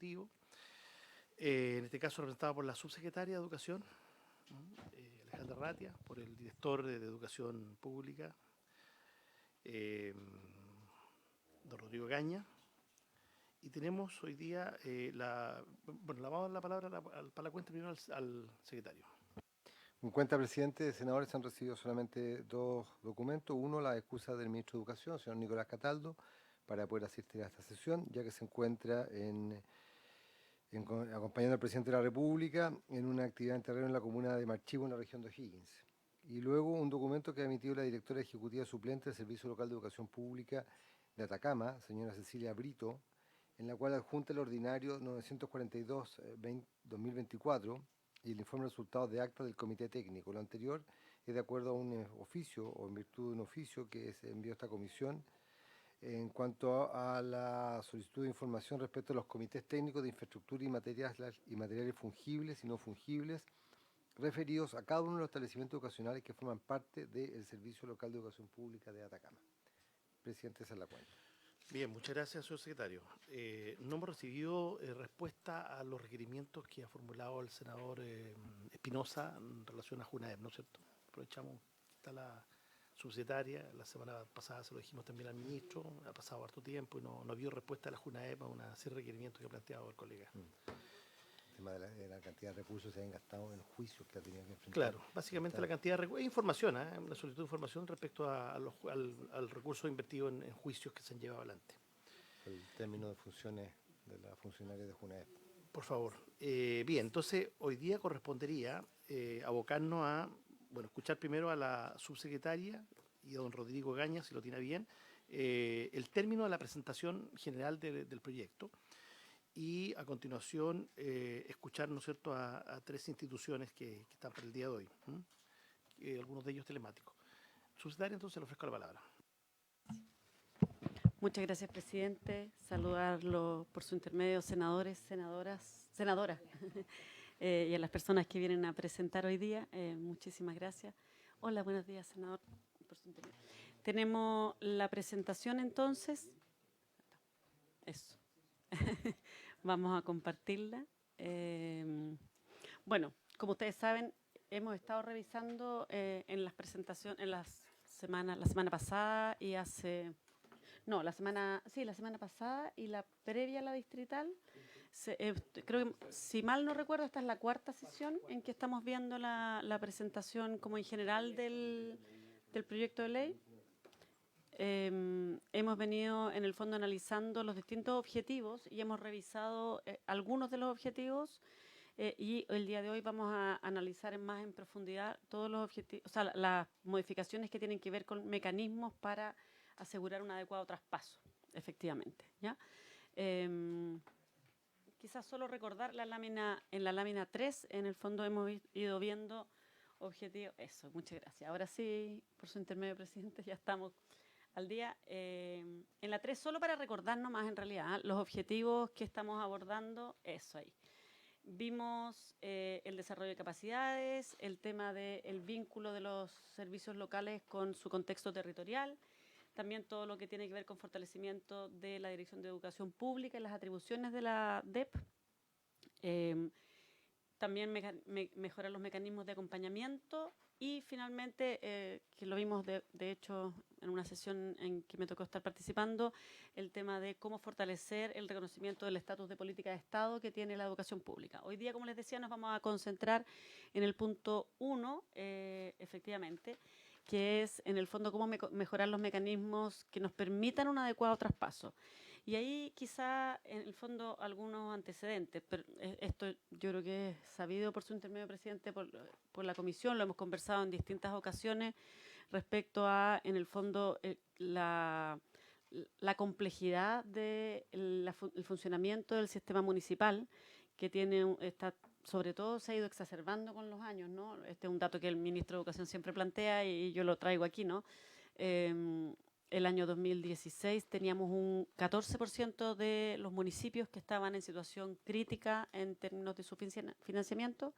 Ejecutivo, en este caso representado por la subsecretaria de Educación, Alejandra Ratia, por el director de Educación Pública, don Rodrigo Gaña, y tenemos hoy día le vamos a dar la palabra para la cuenta primero al secretario. En cuenta, presidente, senadores, han recibido solamente dos documentos. Uno, la excusa del ministro de Educación, señor Nicolás Cataldo, para poder asistir a esta sesión, ya que se encuentra acompañando al presidente de la República en una actividad en terreno en la comuna de Marchivo, en la región de O'Higgins. Y luego un documento que ha emitido la directora ejecutiva suplente del Servicio Local de Educación Pública de Atacama, señora Cecilia Brito, en la cual adjunta el ordinario 942-2024 y el informe de resultados de acta del Comité Técnico. Lo anterior es de acuerdo a un oficio o en virtud de un oficio que se envió a esta comisión en cuanto a la solicitud de información respecto a los comités técnicos de infraestructura y materiales fungibles y no fungibles referidos a cada uno de los establecimientos educacionales que forman parte del Servicio Local de Educación Pública de Atacama. Presidente, esa es la cuenta. Bien, muchas gracias, señor secretario. No hemos recibido respuesta a los requerimientos que ha formulado el senador Espinosa en relación a JUNAEP, ¿no es cierto? Aprovechamos, está la subsecretaria, la semana pasada se lo dijimos también al ministro, ha pasado harto tiempo y no ha habido respuesta de la JUNAEP a una serie de requerimientos que ha planteado el colega. El tema de la cantidad de recursos que se han gastado en juicios que ha tenido que enfrentar. Claro, básicamente la cantidad de recursos, información, una solicitud de información respecto al recurso invertido en juicios que se han llevado adelante. El término de funciones de la funcionaria de JUNAEP. Por favor. Bien, entonces hoy día correspondería abocarnos a, escuchar primero a la subsecretaria y a don Rodrigo Gaña, si lo tiene bien, el término de la presentación general del proyecto y a continuación escuchar, ¿no es cierto?, a tres instituciones que están para el día de hoy, algunos de ellos telemáticos. Subsecretaria, entonces le ofrezco la palabra. Muchas gracias, presidente. Saludarlo por su intermedio, senadores, senadoras, y a las personas que vienen a presentar hoy día. Muchísimas gracias. Hola, buenos días, senador. Por su intermedio. Tenemos la presentación, entonces. Eso. Vamos a compartirla. Bueno, como ustedes saben, hemos estado revisando en las presentaciones, la semana pasada y la semana pasada y la previa a la distrital. Creo que, si mal no recuerdo, esta es la cuarta sesión en que estamos viendo la presentación como en general del proyecto de ley. Hemos venido en el fondo analizando los distintos objetivos y hemos revisado algunos de los objetivos y el día de hoy vamos a analizar más en profundidad todos los objetivos, o sea, las modificaciones que tienen que ver con mecanismos para asegurar un adecuado traspaso, efectivamente, ¿ya? Quizás solo recordar en la lámina 3, en el fondo hemos ido viendo objetivos. Eso, muchas gracias. Ahora sí, por su intermedio, presidente, ya estamos al día. En la 3, solo para recordarnos más en realidad, los objetivos que estamos abordando, eso ahí. Vimos el desarrollo de capacidades, el tema del vínculo de los servicios locales con su contexto territorial, también todo lo que tiene que ver con fortalecimiento de la Dirección de Educación Pública y las atribuciones de la DEP. También mejorar los mecanismos de acompañamiento y finalmente, que lo vimos de hecho en una sesión en que me tocó estar participando, el tema de cómo fortalecer el reconocimiento del estatus de política de Estado que tiene la educación pública. Hoy día, como les decía, nos vamos a concentrar en el punto 1, efectivamente, que es en el fondo cómo mejorar los mecanismos que nos permitan un adecuado traspaso. Y ahí quizá en el fondo algunos antecedentes, pero esto yo creo que es sabido por su intermedio, presidente, por la comisión, lo hemos conversado en distintas ocasiones respecto a, en el fondo, la complejidad del funcionamiento del sistema municipal, que sobre todo se ha ido exacerbando con los años, ¿no? Este es un dato que el ministro de Educación siempre plantea y yo lo traigo aquí, ¿no? El año 2016 teníamos un 14% de los municipios que estaban en situación crítica en términos de su financiamiento.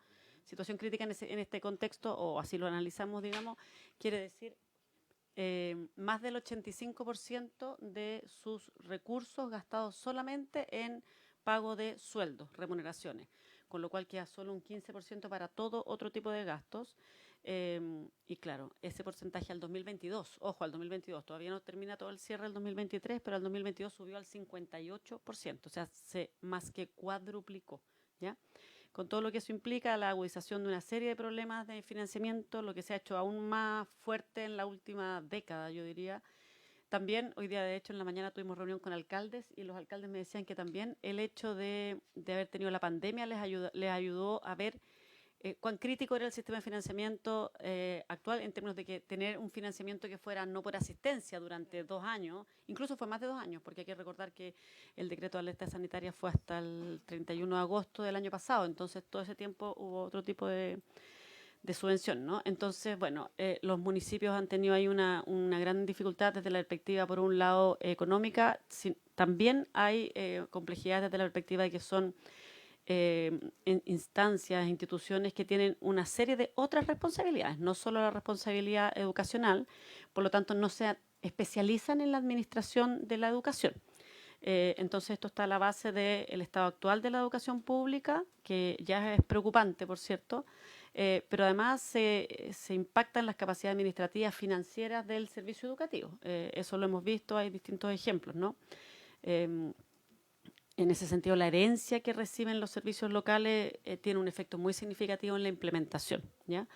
Situación crítica en este contexto, o así lo analizamos, digamos, quiere decir más del 85% de sus recursos gastados solamente en pago de sueldos, remuneraciones, con lo cual queda solo un 15% para todo otro tipo de gastos. Y claro, ese porcentaje al 2022, ojo, al 2022, todavía no termina todo el cierre del 2023, pero al 2022 subió al 58%, o sea, se más que cuadruplicó, ¿ya? Con todo lo que eso implica, la agudización de una serie de problemas de financiamiento, lo que se ha hecho aún más fuerte en la última década, yo diría. También, hoy día, de hecho, en la mañana tuvimos reunión con alcaldes y los alcaldes me decían que también el hecho de haber tenido la pandemia les ayudó a ver cuán crítico era el sistema de financiamiento actual en términos de que tener un financiamiento que fuera no por asistencia durante 2 años, incluso fue más de 2 años, porque hay que recordar que el decreto de alerta sanitaria fue hasta el 31 de agosto del año pasado, entonces todo ese tiempo hubo otro tipo de subvención, ¿no? Entonces, bueno, los municipios han tenido ahí una gran dificultad desde la perspectiva, por un lado, económica. También hay complejidades desde la perspectiva de que son instancias, instituciones que tienen una serie de otras responsabilidades, no solo la responsabilidad educacional, por lo tanto no se especializan en la administración de la educación. Entonces esto está a la base del estado actual de la educación pública, que ya es preocupante, por cierto, pero además se impactan las capacidades administrativas financieras del servicio educativo. Eso lo hemos visto, hay distintos ejemplos, ¿no? En ese sentido, la herencia que reciben los servicios locales tiene un efecto muy significativo en la implementación, ¿ya?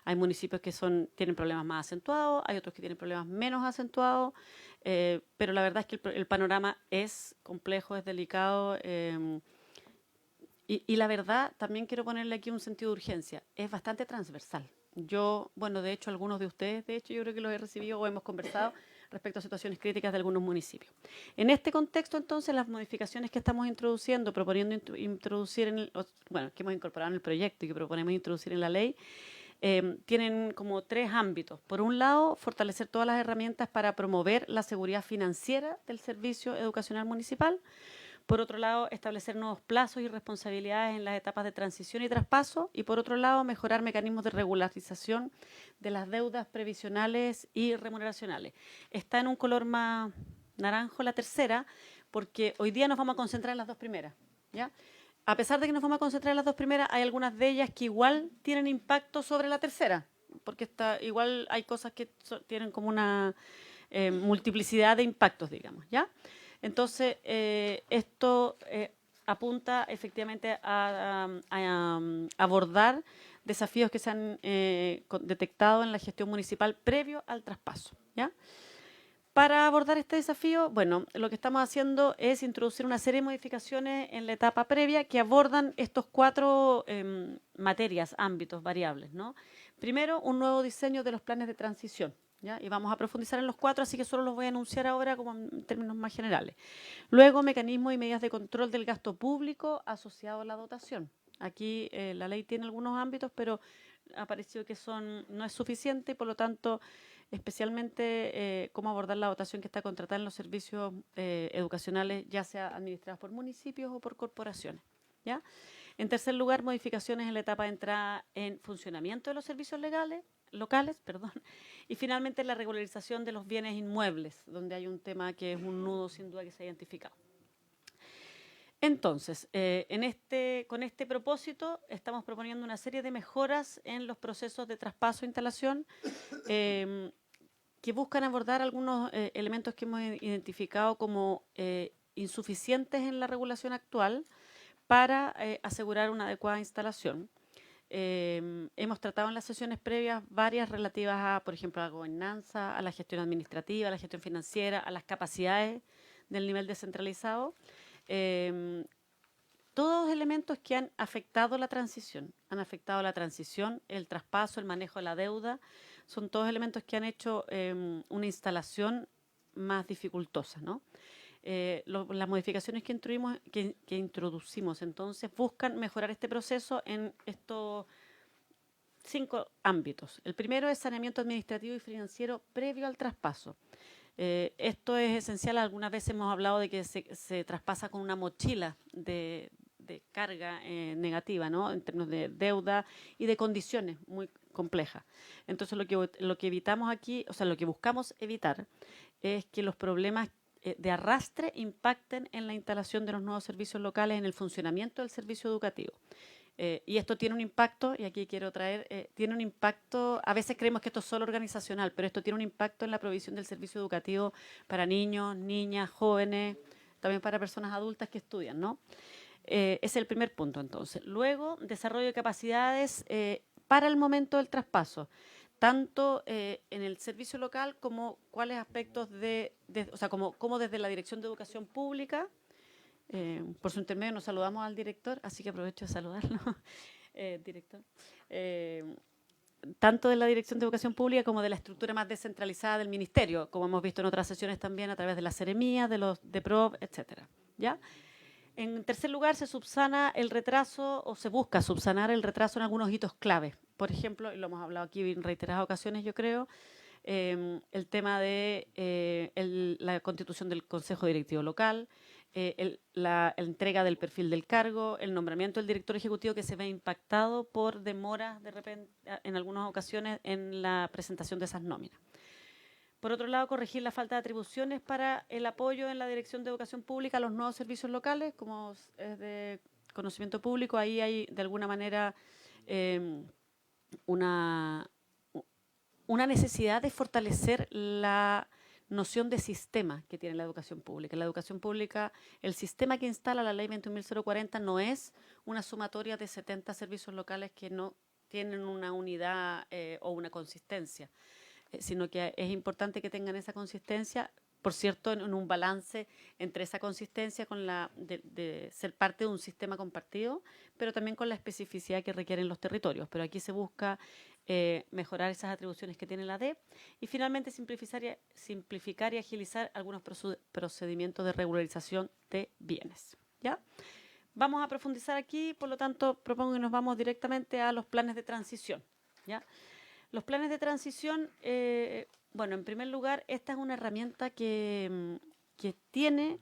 Hay municipios que tienen problemas más acentuados, hay otros que tienen problemas menos acentuados, pero la verdad es que el panorama es complejo, es delicado, y la verdad, también quiero ponerle aquí un sentido de urgencia, es bastante transversal. Bueno, de hecho, algunos de ustedes, yo creo que los he recibido o hemos conversado respecto a situaciones críticas de algunos municipios. En este contexto, entonces, las modificaciones que estamos introduciendo, proponiendo introducir, que hemos incorporado en el proyecto y que proponemos introducir en la ley, tienen como 3 ámbitos. Por un lado, fortalecer todas las herramientas para promover la seguridad financiera del servicio educacional municipal. Por otro lado, establecer nuevos plazos y responsabilidades en las etapas de transición y traspaso. Y por otro lado, mejorar mecanismos de regularización de las deudas previsionales y remuneracionales. Está en un color más naranjo la tercera, porque hoy día nos vamos a concentrar en las 2 primeras, ¿ya? A pesar de que nos vamos a concentrar en las 2 primeras, hay algunas de ellas que igual tienen impacto sobre la tercera, porque igual hay cosas que tienen como una multiplicidad de impactos, digamos, ¿ya? Entonces, esto apunta efectivamente a abordar desafíos que se han detectado en la gestión municipal previo al traspaso, ¿ya? Para abordar este desafío, bueno, lo que estamos haciendo es introducir una serie de modificaciones en la etapa previa que abordan estos 4 materias, ámbitos, variables, ¿no? Primero, un nuevo diseño de los planes de transición, ¿ya? Y vamos a profundizar en los 4, así que solo los voy a anunciar ahora como en términos más generales. Luego, mecanismos y medidas de control del gasto público asociado a la dotación. Aquí la ley tiene algunos ámbitos, pero ha parecido que no es suficiente y, por lo tanto, especialmente cómo abordar la dotación que está contratada en los servicios educacionales, ya sea administrados por municipios o por corporaciones, ¿ya? En tercer lugar, modificaciones en la etapa de entrada en funcionamiento de los servicios locales, y finalmente la regularización de los bienes inmuebles, donde hay un tema que es un nudo sin duda que se ha identificado. Entonces, con este propósito, estamos proponiendo una serie de mejoras en los procesos de traspaso e instalación que buscan abordar algunos elementos que hemos identificado como insuficientes en la regulación actual para asegurar una adecuada instalación. Hemos tratado en las sesiones previas varias relativas a, por ejemplo, a la gobernanza, a la gestión administrativa, a la gestión financiera, a las capacidades del nivel descentralizado. Todos elementos que han afectado la transición, el traspaso, el manejo de la deuda, son todos elementos que han hecho una instalación más dificultosa, ¿no? Las modificaciones que introducimos entonces buscan mejorar este proceso en estos 5 ámbitos. El primero es saneamiento administrativo y financiero previo al traspaso. Esto es esencial. Algunas veces hemos hablado de que se traspasa con una mochila de carga negativa, ¿no? En términos de deuda y de condiciones muy complejas. Entonces, lo que evitamos aquí, o sea, lo que buscamos evitar es que los problemas de arrastre impacten en la instalación de los nuevos servicios locales, en el funcionamiento del servicio educativo. Y esto tiene un impacto, y aquí quiero traer, tiene un impacto, a veces creemos que esto es solo organizacional, pero esto tiene un impacto en la provisión del servicio educativo para niños, niñas, jóvenes, también para personas adultas que estudian, ¿no? Ese es el primer punto, entonces. Luego, desarrollo de capacidades para el momento del traspaso, tanto en el servicio local como cuáles aspectos o sea, como desde la Dirección de Educación Pública. Por su intermedio nos saludamos al director, así que aprovecho de saludarlo, director. Tanto de la Dirección de Educación Pública como de la estructura más descentralizada del Ministerio, como hemos visto en otras sesiones también a través de las seremías, de los DEPROV, etcétera. ¿Ya? En tercer lugar, se subsana el retraso o se busca subsanar el retraso en algunos hitos claves. Por ejemplo, y lo hemos hablado aquí en reiteradas ocasiones, yo creo, el tema de la constitución del Consejo Directivo Local, la entrega del perfil del cargo, el nombramiento del director ejecutivo que se ve impactado por demoras de repente, en algunas ocasiones en la presentación de esas nóminas. Por otro lado, corregir la falta de atribuciones para el apoyo en la Dirección de Educación Pública a los nuevos servicios locales, como es de conocimiento público. Ahí hay, de alguna manera, una necesidad de fortalecer la noción de sistema que tiene la educación pública. En la educación pública, el sistema que instala la ley 21.040 no es una sumatoria de 70 servicios locales que no tienen una unidad o una consistencia, sino que es importante que tengan esa consistencia, por cierto, en un balance entre esa consistencia con de ser parte de un sistema compartido, pero también con la especificidad que requieren los territorios. Pero aquí se busca mejorar esas atribuciones que tiene la DEP y finalmente simplificar y agilizar algunos procedimientos de regularización de bienes. ¿Ya? Vamos a profundizar aquí, por lo tanto, propongo que nos vamos directamente a los planes de transición. ¿Ya? Los planes de transición, bueno, en primer lugar, esta es una herramienta que tiene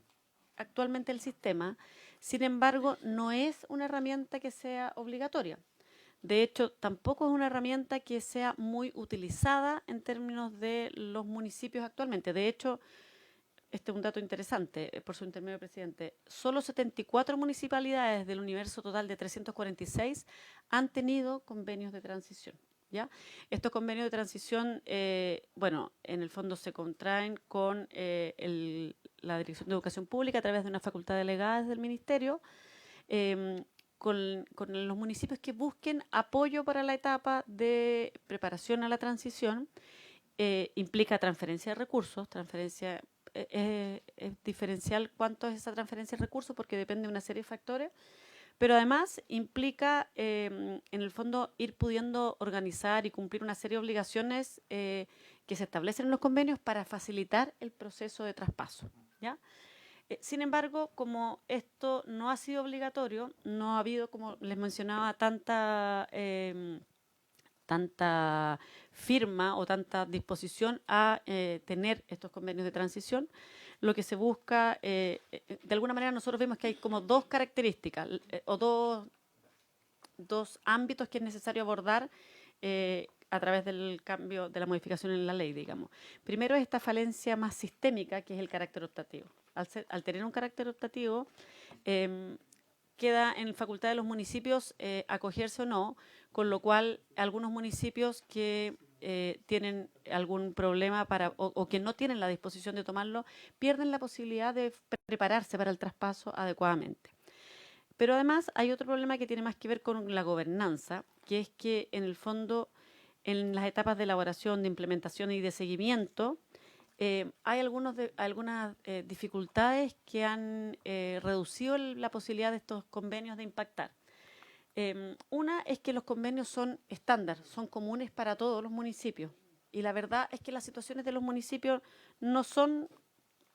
actualmente el sistema, sin embargo, no es una herramienta que sea obligatoria. De hecho, tampoco es una herramienta que sea muy utilizada en términos de los municipios actualmente. De hecho, este es un dato interesante, por su intermedio, presidente. Solo 74 municipalidades del universo total de 346 han tenido convenios de transición. ¿Ya? Estos convenios de transición, bueno, en el fondo se contraen con la Dirección de Educación Pública a través de una facultad delegada del Ministerio, con los municipios que busquen apoyo para la etapa de preparación a la transición. Implica transferencia de recursos, es diferencial cuánto es esa transferencia de recursos porque depende de una serie de factores, pero además implica, en el fondo, ir pudiendo organizar y cumplir una serie de obligaciones que se establecen en los convenios para facilitar el proceso de traspaso. ¿Ya? Sin embargo, como esto no ha sido obligatorio, no ha habido, como les mencionaba, tanta firma o tanta disposición a tener estos convenios de transición. Lo que se busca, de alguna manera nosotros vemos que hay como dos características o dos ámbitos que es necesario abordar a través del cambio, de la modificación en la ley, digamos. Primero es esta falencia más sistémica, que es el carácter optativo. Al tener un carácter optativo, queda en facultad de los municipios acogerse o no, con lo cual algunos municipios que tienen algún problema o que no tienen la disposición de tomarlo, pierden la posibilidad de prepararse para el traspaso adecuadamente. Pero además hay otro problema que tiene más que ver con la gobernanza, que es que en el fondo, en las etapas de elaboración, de implementación y de seguimiento, hay algunas dificultades que han reducido la posibilidad de estos convenios de impactar. Una es que los convenios son estándar, son comunes para todos los municipios. Y la verdad es que las situaciones de los municipios no son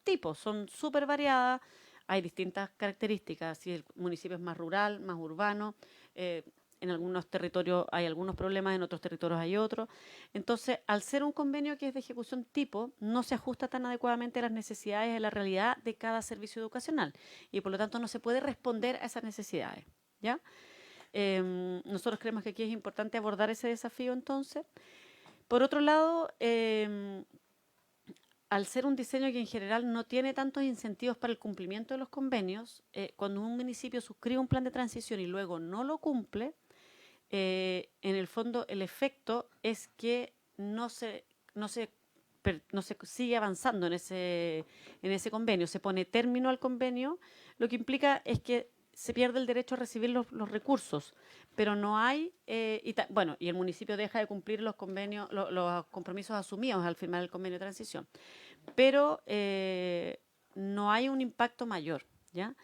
tipos, son súper variadas. Hay distintas características, si el municipio es más rural, más urbano, en algunos territorios hay algunos problemas, en otros territorios hay otros. Entonces, al ser un convenio que es de ejecución tipo, no se ajusta tan adecuadamente a las necesidades de la realidad de cada servicio educacional y por lo tanto no se puede responder a esas necesidades. ¿Ya? Nosotros creemos que aquí es importante abordar ese desafío entonces. Por otro lado, al ser un diseño que en general no tiene tantos incentivos para el cumplimiento de los convenios, cuando un municipio suscribe un plan de transición y luego no lo cumple, en el fondo el efecto es que no se sigue avanzando en ese convenio, se pone término al convenio, lo que implica es que se pierde el derecho a recibir los recursos, pero no hay, y el municipio deja de cumplir los convenios, los compromisos asumidos al firmar el convenio de transición, pero no hay un impacto mayor, ¿ya?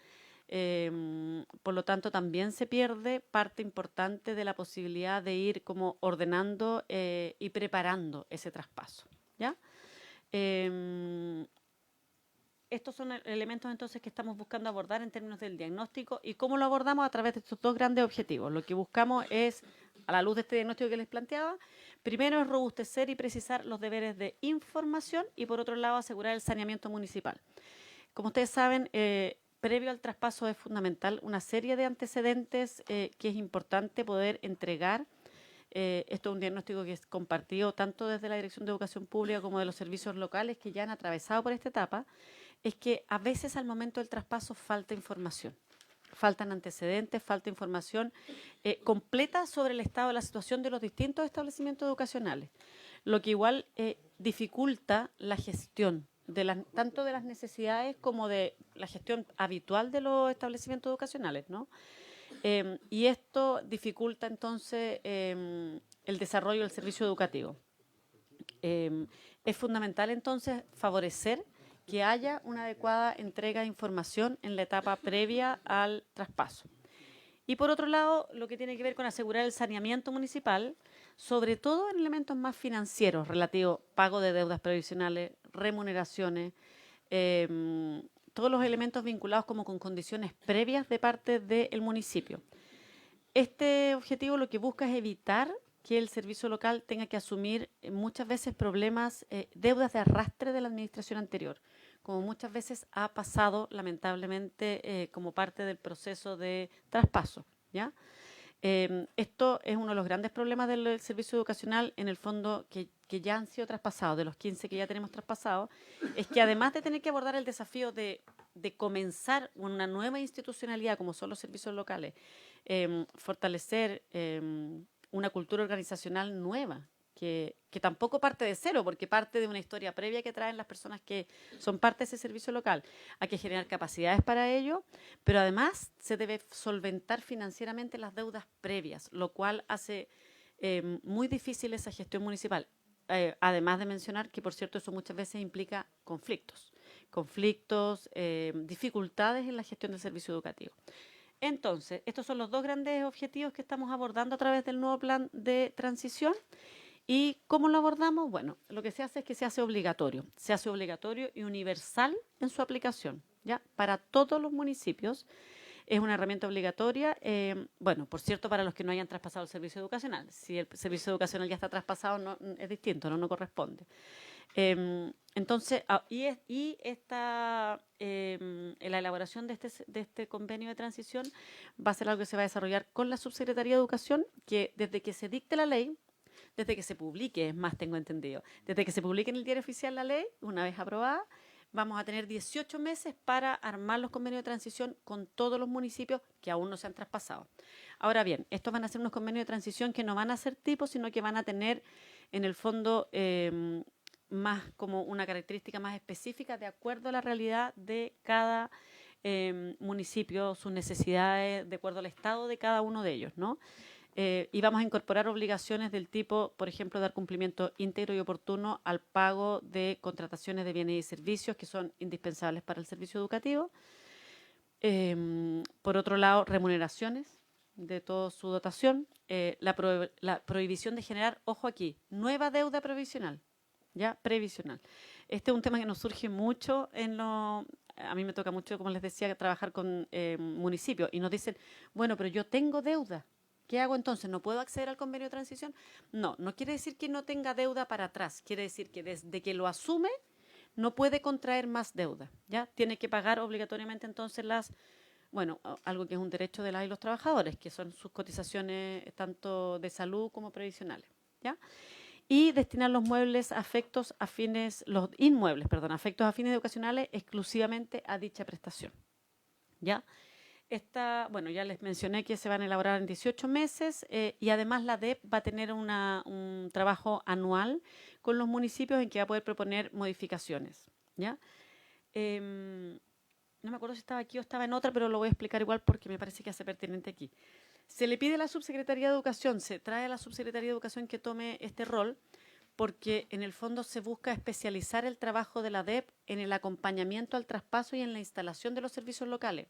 Por lo tanto, también se pierde parte importante de la posibilidad de ir como ordenando y preparando ese traspaso, ¿ya? Estos son elementos entonces que estamos buscando abordar en términos del diagnóstico y cómo lo abordamos a través de estos dos grandes objetivos. Lo que buscamos es, a la luz de este diagnóstico que les planteaba, primero es robustecer y precisar los deberes de información y por otro lado asegurar el saneamiento municipal. Como ustedes saben, previo al traspaso es fundamental una serie de antecedentes que es importante poder entregar. Esto es un diagnóstico que es compartido tanto desde la Dirección de Educación Pública como de los servicios locales que ya han atravesado por esta etapa, es que a veces al momento del traspaso falta información. Faltan antecedentes, falta información completa sobre el estado de la situación de los distintos establecimientos educacionales, lo que igual dificulta la gestión tanto de las necesidades como de la gestión habitual de los establecimientos educacionales, ¿no? Y esto dificulta entonces el desarrollo del servicio educativo. Es fundamental entonces favorecer que haya una adecuada entrega de información en la etapa previa al traspaso. Y por otro lado, lo que tiene que ver con asegurar el saneamiento municipal, sobre todo en elementos más financieros, relativos a pago de deudas previsionales, remuneraciones, todos los elementos vinculados como con condiciones previas de parte del municipio. Este objetivo lo que busca es evitar que el servicio local tenga que asumir muchas veces problemas, deudas de arrastre de la administración anterior, como muchas veces ha pasado lamentablemente como parte del proceso de traspaso, ¿ya? Esto es uno de los grandes problemas del servicio educacional, en el fondo, que ya han sido traspasados, de los 15 que ya tenemos traspasados, es que además de tener que abordar el desafío de comenzar una nueva institucionalidad como son los servicios locales, fortalecer una cultura organizacional nueva, que tampoco parte de cero, porque parte de una historia previa que traen las personas que son parte de ese servicio local. Hay que generar capacidades para ello, pero además se debe solventar financieramente las deudas previas, lo cual hace muy difícil esa gestión municipal. Además de mencionar que, por cierto, eso muchas veces implica conflictos, dificultades en la gestión del servicio educativo. Entonces, estos son los dos grandes objetivos que estamos abordando a través del nuevo plan de transición. ¿Y cómo lo abordamos? Bueno, lo que se hace es que se hace obligatorio y universal en su aplicación, ¿ya? Para todos los municipios es una herramienta obligatoria, por cierto, para los que no hayan traspasado el servicio educacional. Si el servicio educacional ya está traspasado, no, es distinto, no corresponde. Entonces, la elaboración de este convenio de transición va a ser algo que se va a desarrollar con la Subsecretaría de Educación, que desde que se dicte la ley, desde que se publique, es más, tengo entendido, desde que se publique en el Diario Oficial la ley, una vez aprobada, vamos a tener 18 meses para armar los convenios de transición con todos los municipios que aún no se han traspasado. Ahora bien, estos van a ser unos convenios de transición que no van a ser tipos, sino que van a tener, en el fondo, más como una característica más específica de acuerdo a la realidad de cada municipio, sus necesidades, de acuerdo al estado de cada uno de ellos, ¿no? Y vamos a incorporar obligaciones del tipo, por ejemplo, dar cumplimiento íntegro y oportuno al pago de contrataciones de bienes y servicios que son indispensables para el servicio educativo. Por otro lado, remuneraciones de toda su dotación. La prohibición de generar, ojo aquí, nueva deuda provisional, ¿ya? Previsional. Este es un tema que nos surge mucho a mí me toca mucho, como les decía, trabajar con municipios y nos dicen, bueno, pero yo tengo deuda. ¿Qué hago entonces? ¿No puedo acceder al convenio de transición? No quiere decir que no tenga deuda para atrás. Quiere decir que desde que lo asume no puede contraer más deuda, ¿ya? Tiene que pagar obligatoriamente entonces algo que es un derecho de las y los trabajadores, que son sus cotizaciones tanto de salud como previsionales, ¿ya? y destinar los muebles afectos a fines, los inmuebles, perdón, afectos a fines educacionales exclusivamente a dicha prestación. ¿Ya? Bueno, ya les mencioné que se van a elaborar en 18 meses y además la DEP va a tener un trabajo anual con los municipios en que va a poder proponer modificaciones. ¿Ya? No me acuerdo si estaba aquí o estaba en otra, pero lo voy a explicar igual porque me parece que hace pertinente aquí. Se le pide a la Subsecretaría de Educación, se trae a la Subsecretaría de Educación que tome este rol, porque en el fondo se busca especializar el trabajo de la DEP en el acompañamiento al traspaso y en la instalación de los servicios locales.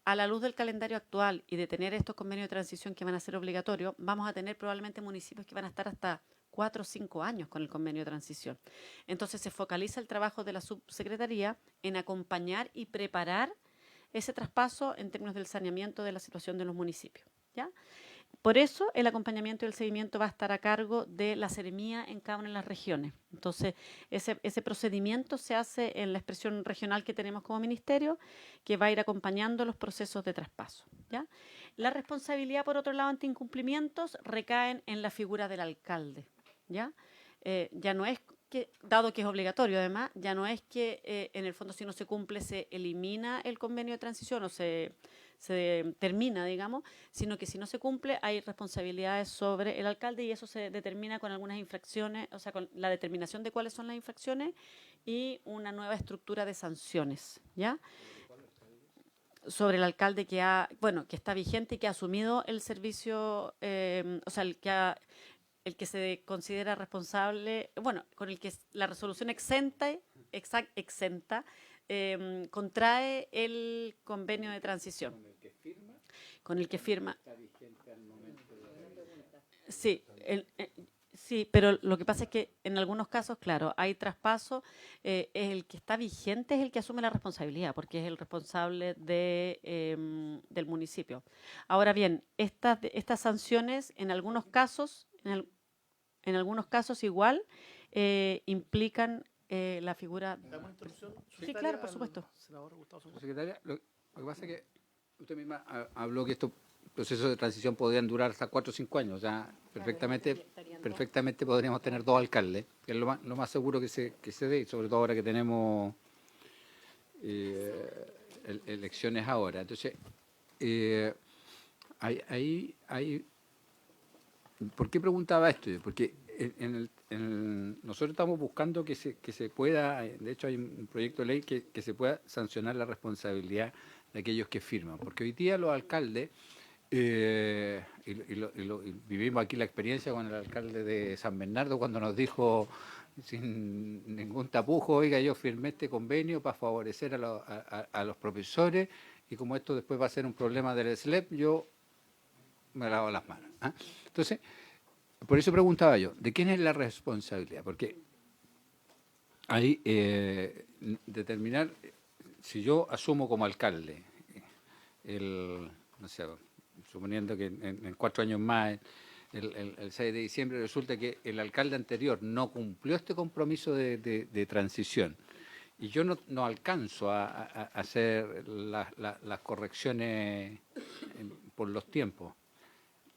A la luz del calendario actual y de tener estos convenios de transición que van a ser obligatorios, vamos a tener probablemente municipios que van a estar hasta 4 o 5 años con el convenio de transición. Entonces se focaliza el trabajo de la subsecretaría en acompañar y preparar ese traspaso en términos del saneamiento de la situación de los municipios. ¿Ya? Por eso el acompañamiento y el seguimiento va a estar a cargo de la Seremía en cada una de las regiones. Entonces, ese procedimiento se hace en la expresión regional que tenemos como ministerio, que va a ir acompañando los procesos de traspaso. ¿Ya? La responsabilidad, por otro lado, ante incumplimientos recaen en la figura del alcalde. ¿Ya? Ya no es que, dado que es obligatorio además, ya no es que en el fondo si no se cumple se elimina el convenio de transición o se termina, digamos, sino que si no se cumple hay responsabilidades sobre el alcalde y eso se determina con algunas infracciones, o sea, con la determinación de cuáles son las infracciones y una nueva estructura de sanciones, ¿ya? Sobre el alcalde que está vigente y que ha asumido el servicio, o sea, el que se considera responsable, bueno, con el que la resolución exenta contrae el convenio de transición. Con el que firma. Sí, sí, pero lo que pasa es que en algunos casos, claro, hay traspaso, el que está vigente es el que asume la responsabilidad, porque es el responsable del municipio. Ahora bien, estas sanciones en algunos casos, en algunos casos igual, implican la figura... ¿Damos introducción? Sí, claro, por supuesto. Senador Gustavo Songo. Secretaria, lo que pasa es que usted misma habló que estos procesos de transición podrían durar hasta 4 o 5 años. O sea, perfectamente podríamos tener 2 alcaldes, que es lo más seguro que se dé, y sobre todo ahora que tenemos elecciones ahora. Entonces, ¿por qué preguntaba esto? Porque nosotros estamos buscando que se pueda, de hecho hay un proyecto de ley que se pueda sancionar la responsabilidad de aquellos que firman, porque hoy día los alcaldes, y vivimos aquí la experiencia con el alcalde de San Bernardo cuando nos dijo sin ningún tapujo, oiga, yo firmé este convenio para favorecer a los profesores y como esto después va a ser un problema del SLEP, yo me lavo las manos. ¿Ah? Entonces, por eso preguntaba yo, ¿de quién es la responsabilidad? Porque hay determinar, si yo asumo como alcalde, no sé, suponiendo que en 4 años más, el 6 de diciembre, resulta que el alcalde anterior no cumplió este compromiso de transición y yo no alcanzo a hacer las correcciones por los tiempos.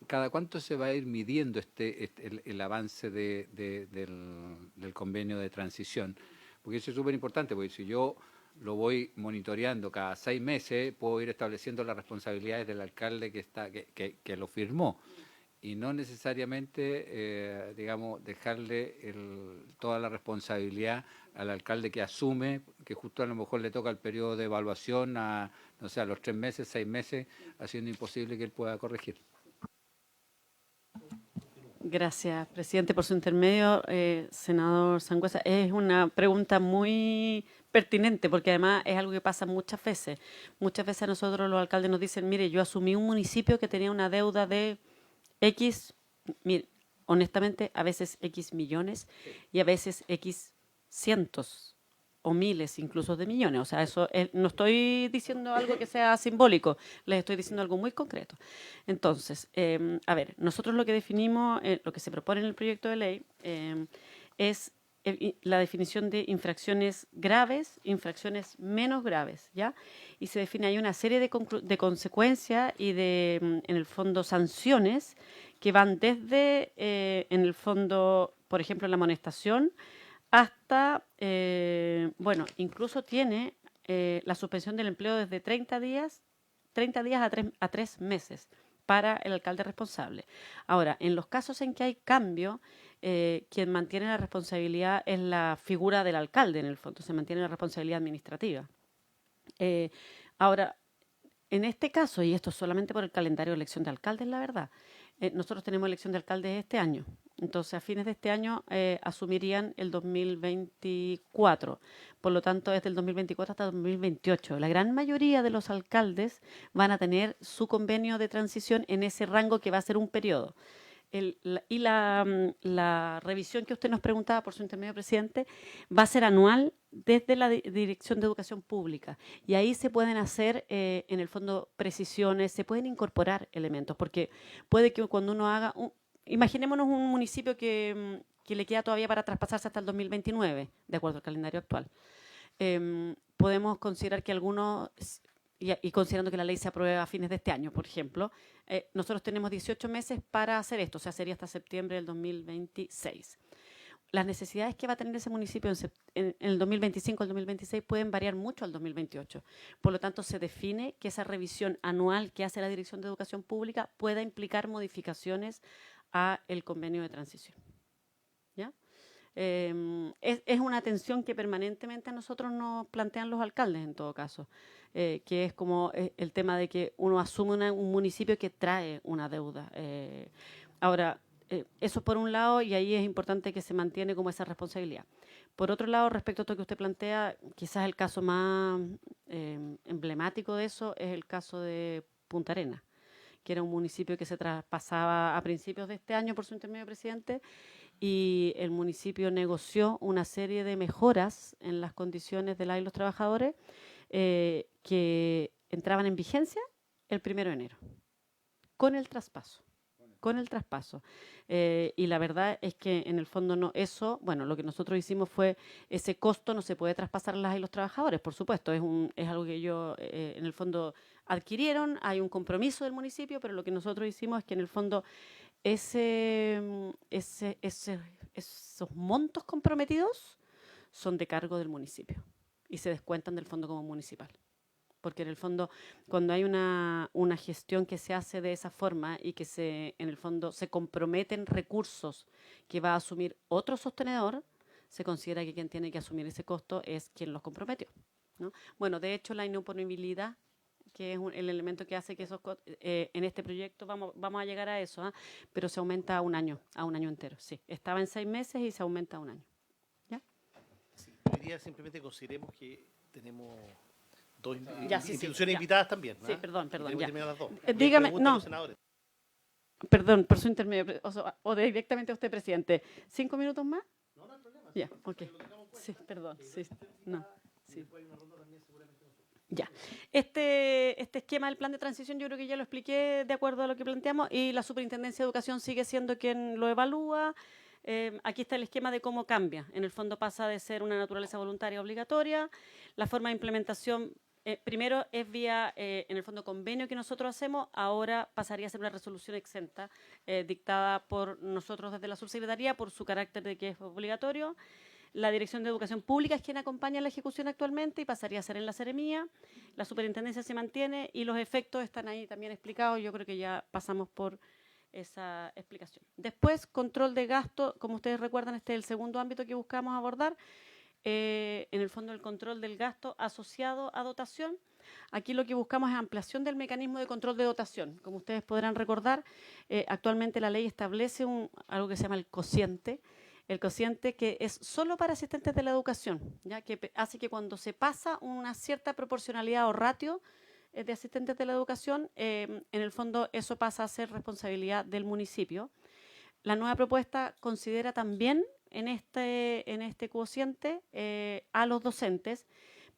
¿Cada cuánto se va a ir midiendo el avance del convenio de transición? Porque eso es súper importante, porque si yo lo voy monitoreando cada 6 meses, puedo ir estableciendo las responsabilidades del alcalde que lo firmó y no necesariamente, digamos, dejarle toda la responsabilidad al alcalde que asume, que justo a lo mejor le toca el periodo de evaluación no sé, a los 3 meses, 6 meses, haciendo imposible que él pueda corregir. Gracias, presidente, por su intermedio. Senador Sangüesa, es una pregunta muy pertinente porque además es algo que pasa muchas veces. Muchas veces a nosotros los alcaldes nos dicen, mire, yo asumí un municipio que tenía una deuda de X, mire, honestamente, a veces X millones y a veces X cientos o miles incluso de millones. O sea, eso no estoy diciendo algo que sea simbólico, les estoy diciendo algo muy concreto. Entonces, a ver, nosotros lo que definimos, lo que se propone en el proyecto de ley es la definición de infracciones graves, infracciones menos graves, ¿ya? Y se define ahí una serie de consecuencias y en el fondo, sanciones que van desde, en el fondo, por ejemplo, la amonestación, hasta, bueno, incluso tiene la suspensión del empleo desde 30 días a 3 meses para el alcalde responsable. Ahora, en los casos en que hay cambio, quien mantiene la responsabilidad es la figura del alcalde, en el fondo, se mantiene la responsabilidad administrativa. Ahora, en este caso, y esto es solamente por el calendario de elección de alcaldes, la verdad, nosotros tenemos elección de alcaldes este año. Entonces, a fines de este año asumirían el 2024. Por lo tanto, desde el 2024 hasta el 2028. La gran mayoría de los alcaldes van a tener su convenio de transición en ese rango que va a ser un periodo. La revisión que usted nos preguntaba por su intermedio, presidente, va a ser anual desde la Dirección de Educación Pública. Y ahí se pueden hacer, en el fondo, precisiones, se pueden incorporar elementos, porque puede que cuando uno haga... imaginémonos un municipio que le queda todavía para traspasarse hasta el 2029, de acuerdo al calendario actual. Podemos considerar que algunos... Y considerando que la ley se aprueba a fines de este año, por ejemplo, nosotros tenemos 18 meses para hacer esto, o sea, sería hasta septiembre del 2026. Las necesidades que va a tener ese municipio en el 2025 o el 2026 pueden variar mucho al 2028. Por lo tanto, se define que esa revisión anual que hace la Dirección de Educación Pública pueda implicar modificaciones a el convenio de transición. ¿Ya? Es una tensión que permanentemente a nosotros nos plantean los alcaldes, en todo caso, que es como el tema de que uno asume un municipio que trae una deuda. Ahora, eso por un lado, y ahí es importante que se mantiene como esa responsabilidad. Por otro lado, respecto a esto que usted plantea, quizás el caso más emblemático de eso es el caso de Punta Arenas, que era un municipio que se traspasaba a principios de este año por su intermedio presidente, y el municipio negoció una serie de mejoras en las condiciones de los trabajadores que entraban en vigencia el 1 de enero, con el traspaso. Y la verdad es que en el fondo bueno, lo que nosotros hicimos fue, ese costo no se puede traspasar a las y los trabajadores, por supuesto, es algo que ellos en el fondo adquirieron, hay un compromiso del municipio, pero lo que nosotros hicimos es que en el fondo esos montos comprometidos son de cargo del municipio y se descuentan del fondo como municipal. Porque en el fondo, cuando hay una gestión que se hace de esa forma y que en el fondo se comprometen recursos que va a asumir otro sostenedor, se considera que quien tiene que asumir ese costo es quien los comprometió, ¿no? Bueno, de hecho, la inoponibilidad, que es el elemento que hace que en este proyecto vamos a llegar a eso, pero se aumenta a un año entero. Sí, estaba en 6 meses y se aumenta a un año. ¿Ya? Sí, hoy día simplemente consideremos que tenemos dos Ya, sí, instituciones ya. invitadas también. Sí, perdón, Y tenemos ya. que terminar las dos. Dígame, Pregunten no. los senadores. Perdón, por su intermedio, o directamente a usted, presidente. 5 minutos más. No, no hay problema. Ya, ok. Sí, perdón. Sí, no. Sí. Ya. Este esquema del plan de transición yo creo que ya lo expliqué de acuerdo a lo que planteamos, y la Superintendencia de Educación sigue siendo quien lo evalúa. Aquí está el esquema de cómo cambia. En el fondo pasa de ser una naturaleza voluntaria a obligatoria. La forma de implementación, primero es vía, en el fondo, convenio que nosotros hacemos, ahora pasaría a ser una resolución exenta dictada por nosotros desde la subsecretaría por su carácter de que es obligatorio. La Dirección de Educación Pública es quien acompaña la ejecución actualmente y pasaría a ser en la Seremía. La superintendencia se mantiene y los efectos están ahí también explicados. Yo creo que ya pasamos por esa explicación. Después, control de gasto. Como ustedes recuerdan, este es el segundo ámbito que buscamos abordar. En el fondo, el control del gasto asociado a dotación. Aquí lo que buscamos es ampliación del mecanismo de control de dotación. Como ustedes podrán recordar, actualmente la ley establece algo que se llama el cociente. El cociente que es solo para asistentes de la educación, ¿ya? Que hace que cuando se pasa una cierta proporcionalidad o ratio de asistentes de la educación, en el fondo eso pasa a ser responsabilidad del municipio. La nueva propuesta considera también en este cociente a los docentes,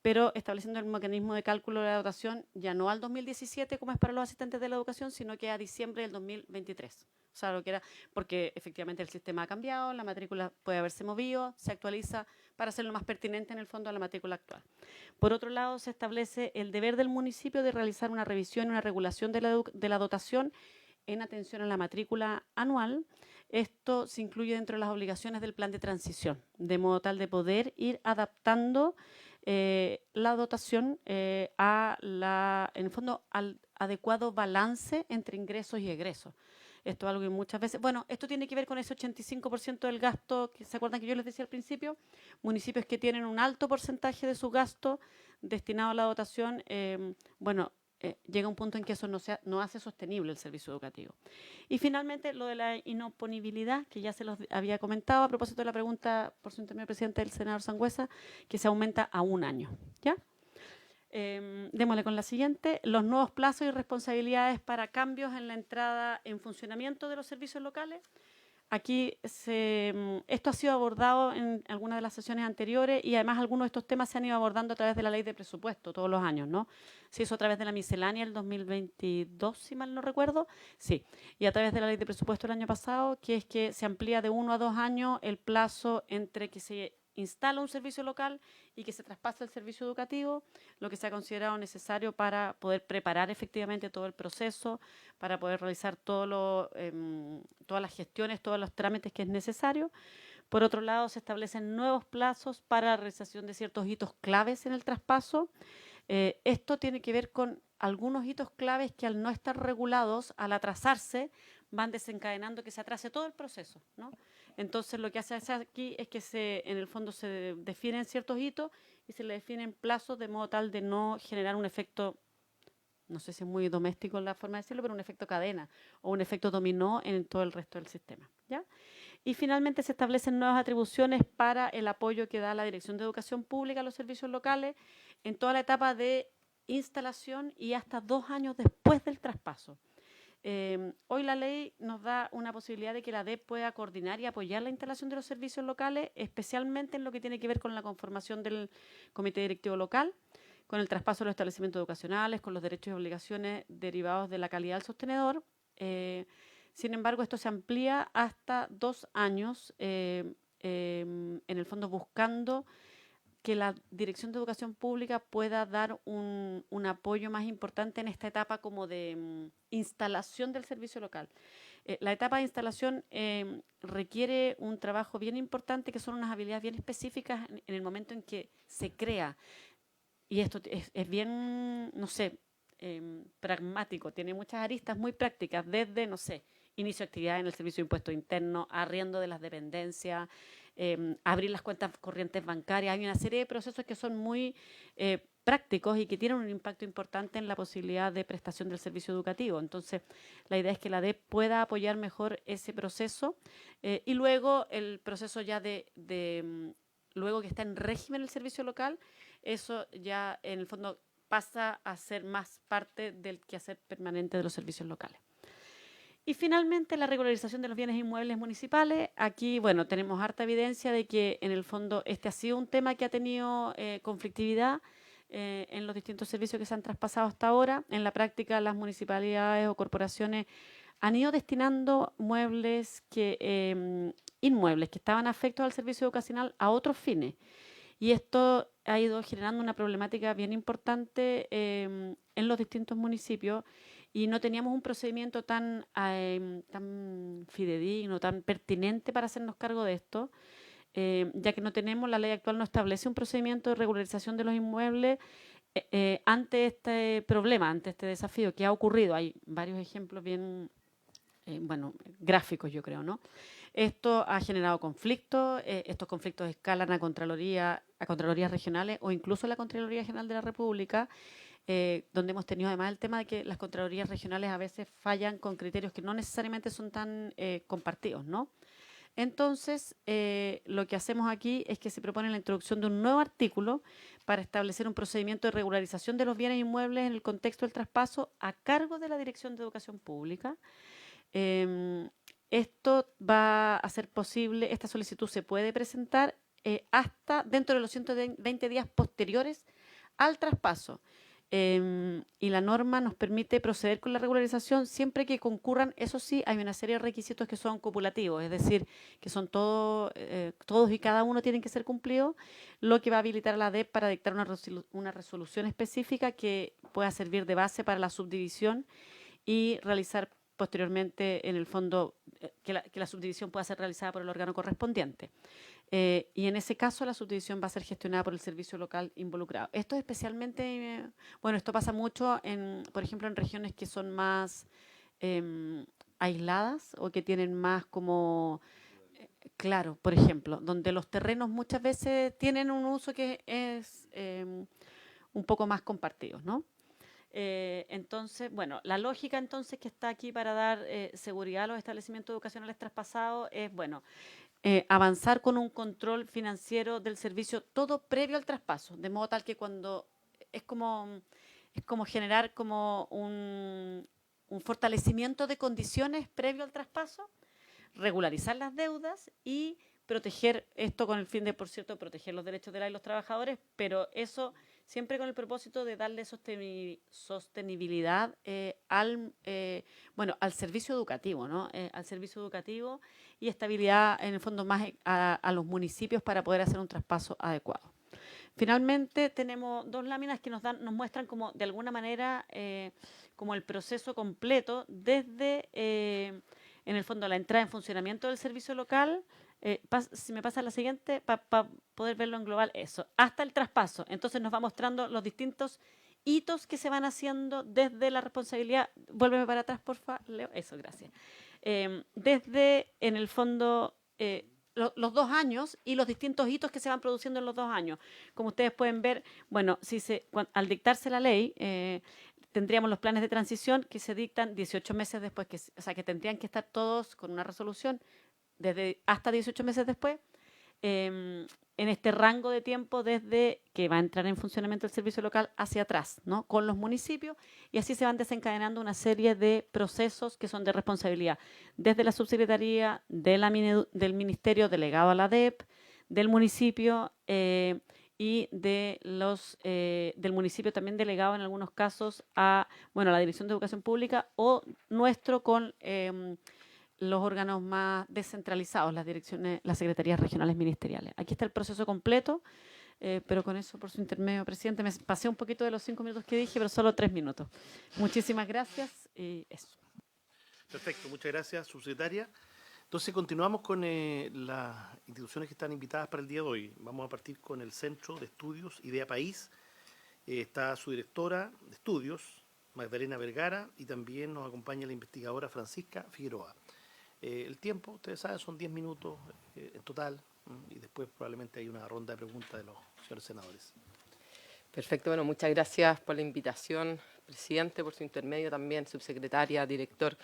pero estableciendo el mecanismo de cálculo de la dotación ya no al 2017 como es para los asistentes de la educación, sino que a diciembre del 2023. O sea, lo que era, porque efectivamente el sistema ha cambiado, la matrícula puede haberse movido, se actualiza para hacerlo más pertinente en el fondo a la matrícula actual. Por otro lado, se establece el deber del municipio de realizar una revisión y una regulación de la dotación en atención a la matrícula anual, esto se incluye dentro de las obligaciones del plan de transición, de modo tal de poder ir adaptando la dotación en el fondo, al adecuado balance entre ingresos y egresos. Esto es algo que muchas veces, bueno, esto tiene que ver con ese 85% del gasto, que se acuerdan que yo les decía al principio, municipios que tienen un alto porcentaje de su gasto destinado a la dotación, llega un punto en que eso no hace sostenible el servicio educativo. Y finalmente, lo de la inoponibilidad, que ya se los había comentado a propósito de la pregunta por su intermedio presidente del senador Sangüesa, que se aumenta a 1 año, ¿ya? Démosle con la siguiente. Los nuevos plazos y responsabilidades para cambios en la entrada en funcionamiento de los servicios locales. Aquí esto ha sido abordado en algunas de las sesiones anteriores y además algunos de estos temas se han ido abordando a través de la ley de presupuesto todos los años, ¿no? Se hizo a través de la miscelánea el 2022, si mal no recuerdo, sí. Y a través de la ley de presupuesto el año pasado, que es que se amplía de 1 a 2 años el plazo entre que se instala un servicio local y que se traspasa el servicio educativo, lo que se ha considerado necesario para poder preparar efectivamente todo el proceso, para poder realizar todas las gestiones, todos los trámites que es necesario. Por otro lado, se establecen nuevos plazos para la realización de ciertos hitos claves en el traspaso. Esto tiene que ver con algunos hitos claves que al no estar regulados, al atrasarse, van desencadenando que se atrase todo el proceso, ¿no? Entonces, lo que hace aquí es que en el fondo se definen ciertos hitos y se le definen plazos de modo tal de no generar un efecto, no sé si es muy doméstico la forma de decirlo, pero un efecto cadena o un efecto dominó en todo el resto del sistema, ¿ya? Y finalmente se establecen nuevas atribuciones para el apoyo que da la Dirección de Educación Pública a los servicios locales en toda la etapa de instalación y hasta 2 años después del traspaso. Hoy la ley nos da una posibilidad de que la DEP pueda coordinar y apoyar la instalación de los servicios locales, especialmente en lo que tiene que ver con la conformación del comité directivo local, con el traspaso de los establecimientos educacionales, con los derechos y obligaciones derivados de la calidad del sostenedor. Sin embargo, esto se amplía hasta 2 años, en el fondo buscando que la Dirección de Educación Pública pueda dar un apoyo más importante en esta etapa como de instalación del servicio local. La etapa de instalación requiere un trabajo bien importante, que son unas habilidades bien específicas en el momento en que se crea. Y esto es bien, no sé, pragmático, tiene muchas aristas muy prácticas, desde, no sé, inicio de actividad en el servicio de impuesto interno, arriendo de las dependencias, abrir las cuentas corrientes bancarias. Hay una serie de procesos que son muy prácticos y que tienen un impacto importante en la posibilidad de prestación del servicio educativo. Entonces, la idea es que la DEP pueda apoyar mejor ese proceso y luego el proceso ya luego que está en régimen el servicio local, eso ya en el fondo pasa a ser más parte del quehacer permanente de los servicios locales. Y finalmente, la regularización de los bienes inmuebles municipales. Aquí, bueno, tenemos harta evidencia de que en el fondo este ha sido un tema que ha tenido conflictividad en los distintos servicios que se han traspasado hasta ahora. En la práctica, las municipalidades o corporaciones han ido destinando inmuebles que estaban afectos al servicio educacional a otros fines. Y esto ha ido generando una problemática bien importante en los distintos municipios y no teníamos un procedimiento tan fidedigno, tan pertinente para hacernos cargo de esto, ya que la ley actual no establece un procedimiento de regularización de los inmuebles ante este problema, ante este desafío que ha ocurrido. Hay varios ejemplos bien, gráficos, yo creo, ¿no? Esto ha generado conflictos, estos conflictos escalan a contralorías regionales o incluso a la Contraloría General de la República, donde hemos tenido además el tema de que las contralorías regionales a veces fallan con criterios que no necesariamente son tan compartidos, ¿no? Entonces, lo que hacemos aquí es que se propone la introducción de un nuevo artículo para establecer un procedimiento de regularización de los bienes inmuebles en el contexto del traspaso a cargo de la Dirección de Educación Pública. Esto va a ser posible, esta solicitud se puede presentar hasta dentro de los 120 días posteriores al traspaso. Y la norma nos permite proceder con la regularización siempre que concurran, eso sí, hay una serie de requisitos que son copulativos, es decir, que son todos y cada uno tienen que ser cumplidos, lo que va a habilitar a la DEP para dictar una resolución específica que pueda servir de base para la subdivisión y realizar posteriormente, en el fondo, que la subdivisión pueda ser realizada por el órgano correspondiente. Y en ese caso la subdivisión va a ser gestionada por el servicio local involucrado. Esto especialmente, bueno, esto pasa mucho, por ejemplo, en regiones que son más aisladas o que tienen más como, claro, por ejemplo, donde los terrenos muchas veces tienen un uso que es un poco más compartido, ¿no? Entonces, bueno, la lógica entonces que está aquí para dar seguridad a los establecimientos educacionales traspasados es, bueno, avanzar con un control financiero del servicio todo previo al traspaso, de modo tal que cuando es como generar como un fortalecimiento de condiciones previo al traspaso, regularizar las deudas y proteger esto con el fin de, por cierto, proteger los derechos de los trabajadores, pero eso siempre con el propósito de darle sostenibilidad al servicio educativo, ¿no? Al servicio educativo y estabilidad, en el fondo, más a los municipios para poder hacer un traspaso adecuado. Finalmente, tenemos dos láminas que nos muestran como, de alguna manera, como el proceso completo desde, en el fondo, la entrada en funcionamiento del servicio local. Si me pasa la siguiente, para poder verlo en global, eso, hasta el traspaso. Entonces nos va mostrando los distintos hitos que se van haciendo desde la responsabilidad. Vuélveme para atrás, porfa, Leo. Eso, gracias. Desde, en el fondo, los 2 años y los distintos hitos que se van produciendo en los 2 años. Como ustedes pueden ver, bueno, al dictarse la ley, tendríamos los planes de transición que se dictan 18 meses después, o sea, que tendrían que estar todos con una resolución desde hasta 18 meses después, en este rango de tiempo desde que va a entrar en funcionamiento el servicio local hacia atrás, ¿no? Con los municipios, y así se van desencadenando una serie de procesos que son de responsabilidad desde la subsecretaría, del ministerio delegado a la DEP, del municipio y del municipio también delegado en algunos casos a la Dirección de Educación Pública o nuestro con los órganos más descentralizados, las direcciones, las secretarías regionales ministeriales. Aquí está el proceso completo, pero con eso, por su intermedio, presidente, me pasé un poquito de los 5 minutos que dije, pero solo 3 minutos. Muchísimas gracias y eso. Perfecto, muchas gracias, subsecretaria. Entonces continuamos con las instituciones que están invitadas para el día de hoy. Vamos a partir con el Centro de Estudios Idea País. Está su directora de estudios, Magdalena Vergara, y también nos acompaña la investigadora Francisca Figueroa. El tiempo, ustedes saben, son 10 minutos en total, y después probablemente hay una ronda de preguntas de los señores senadores. Perfecto, bueno, muchas gracias por la invitación, presidente, por su intermedio también, subsecretaria, director.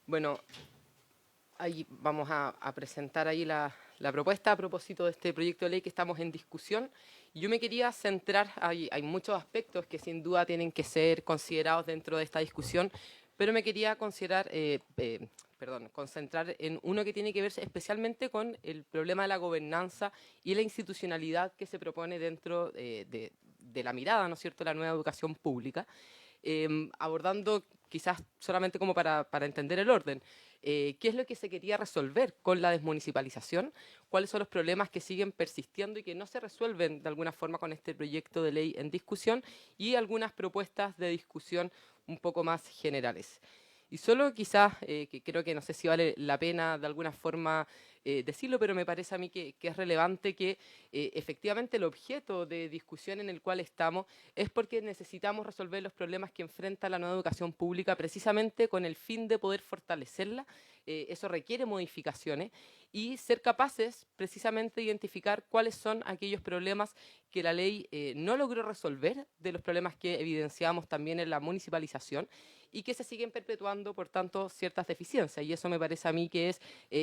Bueno, ahí vamos a presentar ahí la propuesta a propósito de este proyecto de ley que estamos en discusión. Yo me quería centrar, hay muchos aspectos que sin duda tienen que ser considerados dentro de esta discusión, pero me quería concentrar en uno que tiene que ver especialmente con el problema de la gobernanza y la institucionalidad que se propone dentro de la mirada, ¿no es cierto?, de la nueva educación pública, abordando quizás solamente como para entender el orden. ¿Qué es lo que se quería resolver con la desmunicipalización? ¿Cuáles son los problemas que siguen persistiendo y que no se resuelven de alguna forma con este proyecto de ley en discusión? Y algunas propuestas de discusión un poco más generales. Y solo quizás, que creo que no sé si vale la pena de alguna forma decirlo, pero me parece a mí que es relevante que efectivamente el objeto de discusión en el cual estamos es porque necesitamos resolver los problemas que enfrenta la nueva educación pública precisamente con el fin de poder fortalecerla. Eso requiere modificaciones y ser capaces precisamente de identificar cuáles son aquellos problemas que la ley no logró resolver, de los problemas que evidenciamos también en la municipalización y que se siguen perpetuando, por tanto, ciertas deficiencias. Y eso me parece a mí que es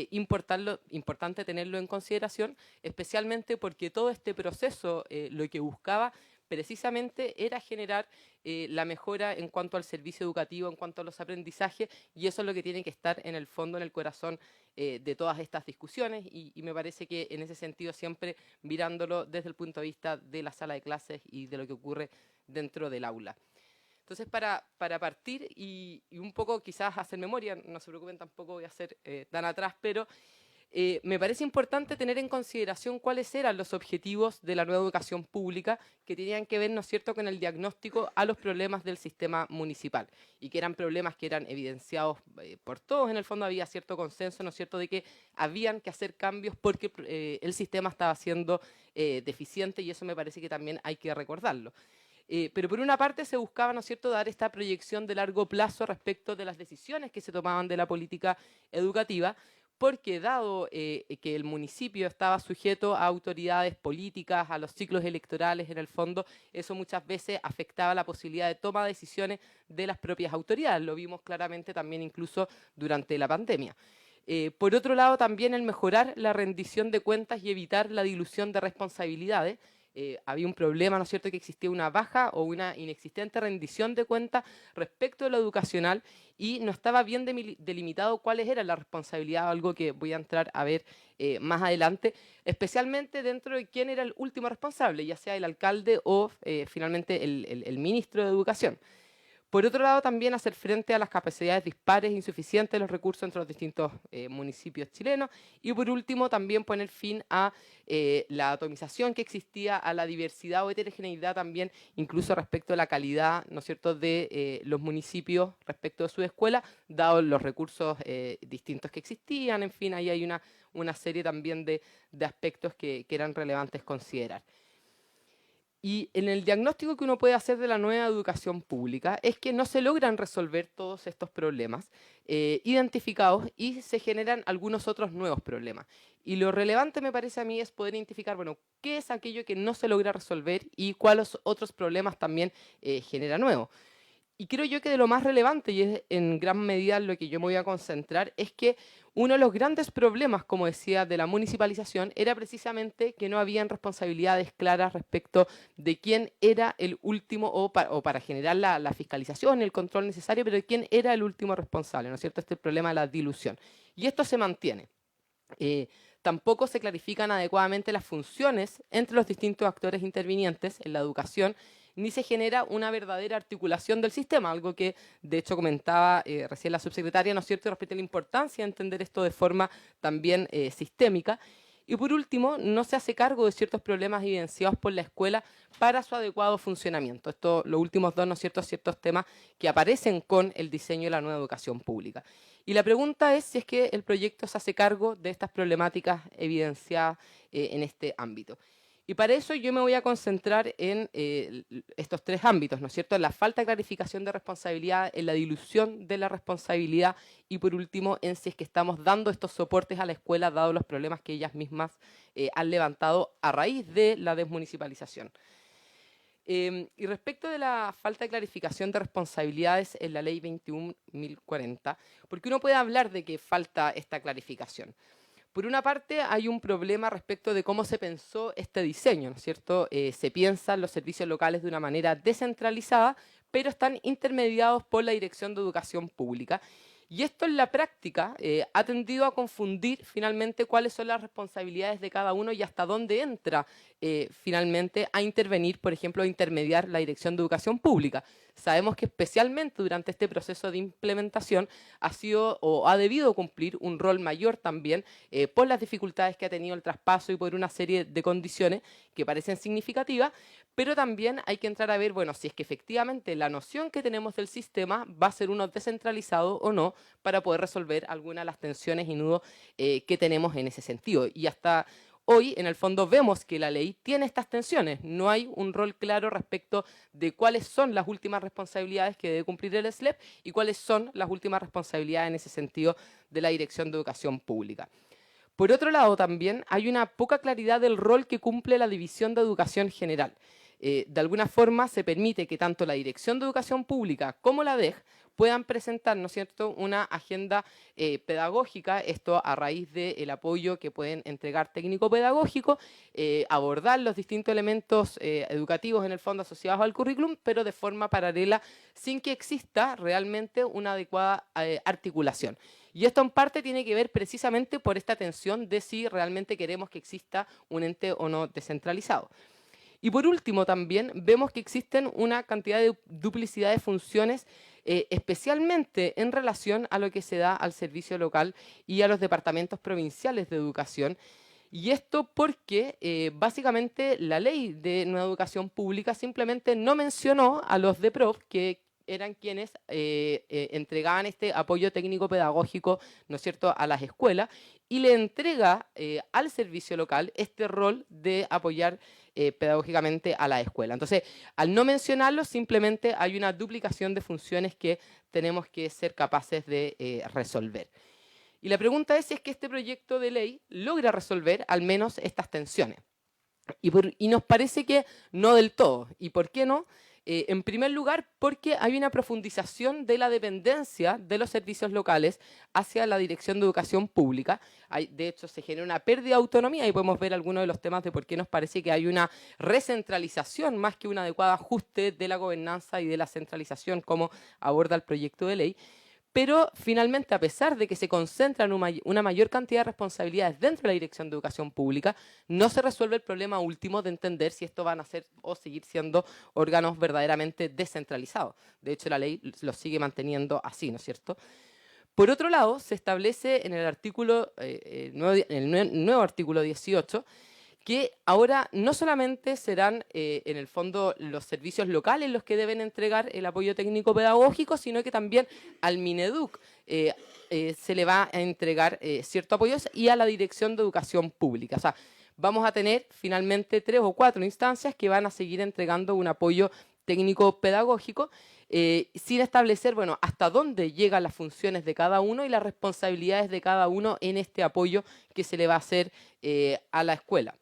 importante tenerlo en consideración, especialmente porque todo este proceso lo que buscaba precisamente era generar la mejora en cuanto al servicio educativo, en cuanto a los aprendizajes, y eso es lo que tiene que estar en el fondo, en el corazón de todas estas discusiones, y me parece que en ese sentido siempre mirándolo desde el punto de vista de la sala de clases y de lo que ocurre dentro del aula. Entonces, para partir y un poco quizás hacer memoria, no se preocupen, tampoco voy a ser tan atrás, pero me parece importante tener en consideración cuáles eran los objetivos de la nueva educación pública que tenían que ver, ¿no es cierto?, con el diagnóstico a los problemas del sistema municipal y que eran problemas que eran evidenciados por todos. En el fondo había cierto consenso, ¿no es cierto?, de que habían que hacer cambios porque el sistema estaba siendo deficiente, y eso me parece que también hay que recordarlo. Pero por una parte se buscaba, ¿no es cierto?, dar esta proyección de largo plazo respecto de las decisiones que se tomaban de la política educativa, porque dado que el municipio estaba sujeto a autoridades políticas, a los ciclos electorales en el fondo, eso muchas veces afectaba la posibilidad de toma de decisiones de las propias autoridades. Lo vimos claramente también incluso durante la pandemia. Por otro lado, también el mejorar la rendición de cuentas y evitar la dilución de responsabilidades. Había un problema, ¿no es cierto?, que existía una baja o una inexistente rendición de cuentas respecto de lo educacional y no estaba bien delimitado cuáles eran las responsabilidades, algo que voy a entrar a ver más adelante, especialmente dentro de quién era el último responsable, ya sea el alcalde o finalmente el ministro de Educación. Por otro lado, también hacer frente a las capacidades dispares e insuficientes de los recursos entre los distintos municipios chilenos. Y por último, también poner fin a la atomización que existía, a la diversidad o heterogeneidad también, incluso respecto a la calidad, ¿no es cierto?, de los municipios respecto de su escuela, dados los recursos distintos que existían. En fin, ahí hay una serie también de aspectos que eran relevantes considerar. Y en el diagnóstico que uno puede hacer de la nueva educación pública es que no se logran resolver todos estos problemas identificados y se generan algunos otros nuevos problemas. Y lo relevante me parece a mí es poder identificar, bueno, qué es aquello que no se logra resolver y cuáles otros problemas también genera nuevo. Y creo yo que de lo más relevante, y es en gran medida lo que yo me voy a concentrar, es que uno de los grandes problemas, como decía, de la municipalización era precisamente que no habían responsabilidades claras respecto de quién era el último, o para generar la fiscalización, el control necesario, pero de quién era el último responsable, ¿no es cierto? Este es el problema de la dilución. Y esto se mantiene. Tampoco se clarifican adecuadamente las funciones entre los distintos actores intervinientes en la educación, ni se genera una verdadera articulación del sistema, algo que de hecho comentaba recién la subsecretaria, ¿no es cierto?, respecto a la importancia de entender esto de forma también sistémica. Y por último, no se hace cargo de ciertos problemas evidenciados por la escuela para su adecuado funcionamiento. Esto, los últimos dos, ¿no es cierto?, ciertos temas que aparecen con el diseño de la nueva educación pública. Y la pregunta es si es que el proyecto se hace cargo de estas problemáticas evidenciadas en este ámbito. Y para eso yo me voy a concentrar en estos tres ámbitos, ¿no es cierto?, en la falta de clarificación de responsabilidad, en la dilución de la responsabilidad y, por último, en si es que estamos dando estos soportes a la escuela, dado los problemas que ellas mismas han levantado a raíz de la desmunicipalización. Y respecto de la falta de clarificación de responsabilidades en la Ley 21.040, porque uno puede hablar de que falta esta clarificación. Por una parte, hay un problema respecto de cómo se pensó este diseño, ¿no es cierto? Se piensan los servicios locales de una manera descentralizada, pero están intermediados por la Dirección de Educación Pública. Y esto en la práctica ha tendido a confundir finalmente cuáles son las responsabilidades de cada uno y hasta dónde entra finalmente a intervenir, por ejemplo, a intermediar la Dirección de Educación Pública. Sabemos que especialmente durante este proceso de implementación ha sido o ha debido cumplir un rol mayor también por las dificultades que ha tenido el traspaso y por una serie de condiciones que parecen significativas, pero también hay que entrar a ver, bueno, si es que efectivamente la noción que tenemos del sistema va a ser uno descentralizado o no para poder resolver algunas de las tensiones y nudos que tenemos en ese sentido. Y hasta hoy, en el fondo, vemos que la ley tiene estas tensiones. No hay un rol claro respecto de cuáles son las últimas responsabilidades que debe cumplir el SLEP y cuáles son las últimas responsabilidades en ese sentido de la Dirección de Educación Pública. Por otro lado, también hay una poca claridad del rol que cumple la División de Educación General. De alguna forma se permite que tanto la Dirección de Educación Pública como la DEG puedan presentar, ¿no es cierto?, una agenda pedagógica, esto a raíz del apoyo que pueden entregar técnico-pedagógico, abordar los distintos elementos educativos en el fondo asociados al currículum, pero de forma paralela, sin que exista realmente una adecuada articulación. Y esto en parte tiene que ver precisamente por esta tensión de si realmente queremos que exista un ente o no descentralizado. Y por último también vemos que existen una cantidad de duplicidad de funciones especialmente en relación a lo que se da al servicio local y a los departamentos provinciales de educación. Y esto porque básicamente la ley de nueva educación pública simplemente no mencionó a los DEPROP, que eran quienes entregaban este apoyo técnico pedagógico, ¿no es cierto?, a las escuelas, y le entrega al servicio local este rol de apoyar pedagógicamente a la escuela. Entonces, al no mencionarlo, simplemente hay una duplicación de funciones que tenemos que ser capaces de resolver. Y la pregunta es si es que este proyecto de ley logra resolver al menos estas tensiones. Y nos parece que no del todo. ¿Y por qué no? En primer lugar, porque hay una profundización de la dependencia de los servicios locales hacia la Dirección de Educación Pública. De hecho, se genera una pérdida de autonomía y podemos ver algunos de los temas de por qué nos parece que hay una recentralización más que un adecuado ajuste de la gobernanza y de la centralización como aborda el proyecto de ley. Pero finalmente, a pesar de que se concentran una mayor cantidad de responsabilidades dentro de la Dirección de Educación Pública, no se resuelve el problema último de entender si esto van a ser o seguir siendo órganos verdaderamente descentralizados. De hecho, la ley lo sigue manteniendo así, ¿no es cierto? Por otro lado, se establece en el artículo, nuevo artículo 18, que ahora no solamente serán en el fondo los servicios locales los que deben entregar el apoyo técnico pedagógico, sino que también al Mineduc se le va a entregar ciertos apoyos y a la Dirección de Educación Pública. O sea, vamos a tener finalmente 3 o 4 instancias que van a seguir entregando un apoyo técnico pedagógico sin establecer, bueno, hasta dónde llegan las funciones de cada uno y las responsabilidades de cada uno en este apoyo que se le va a hacer a la escuela.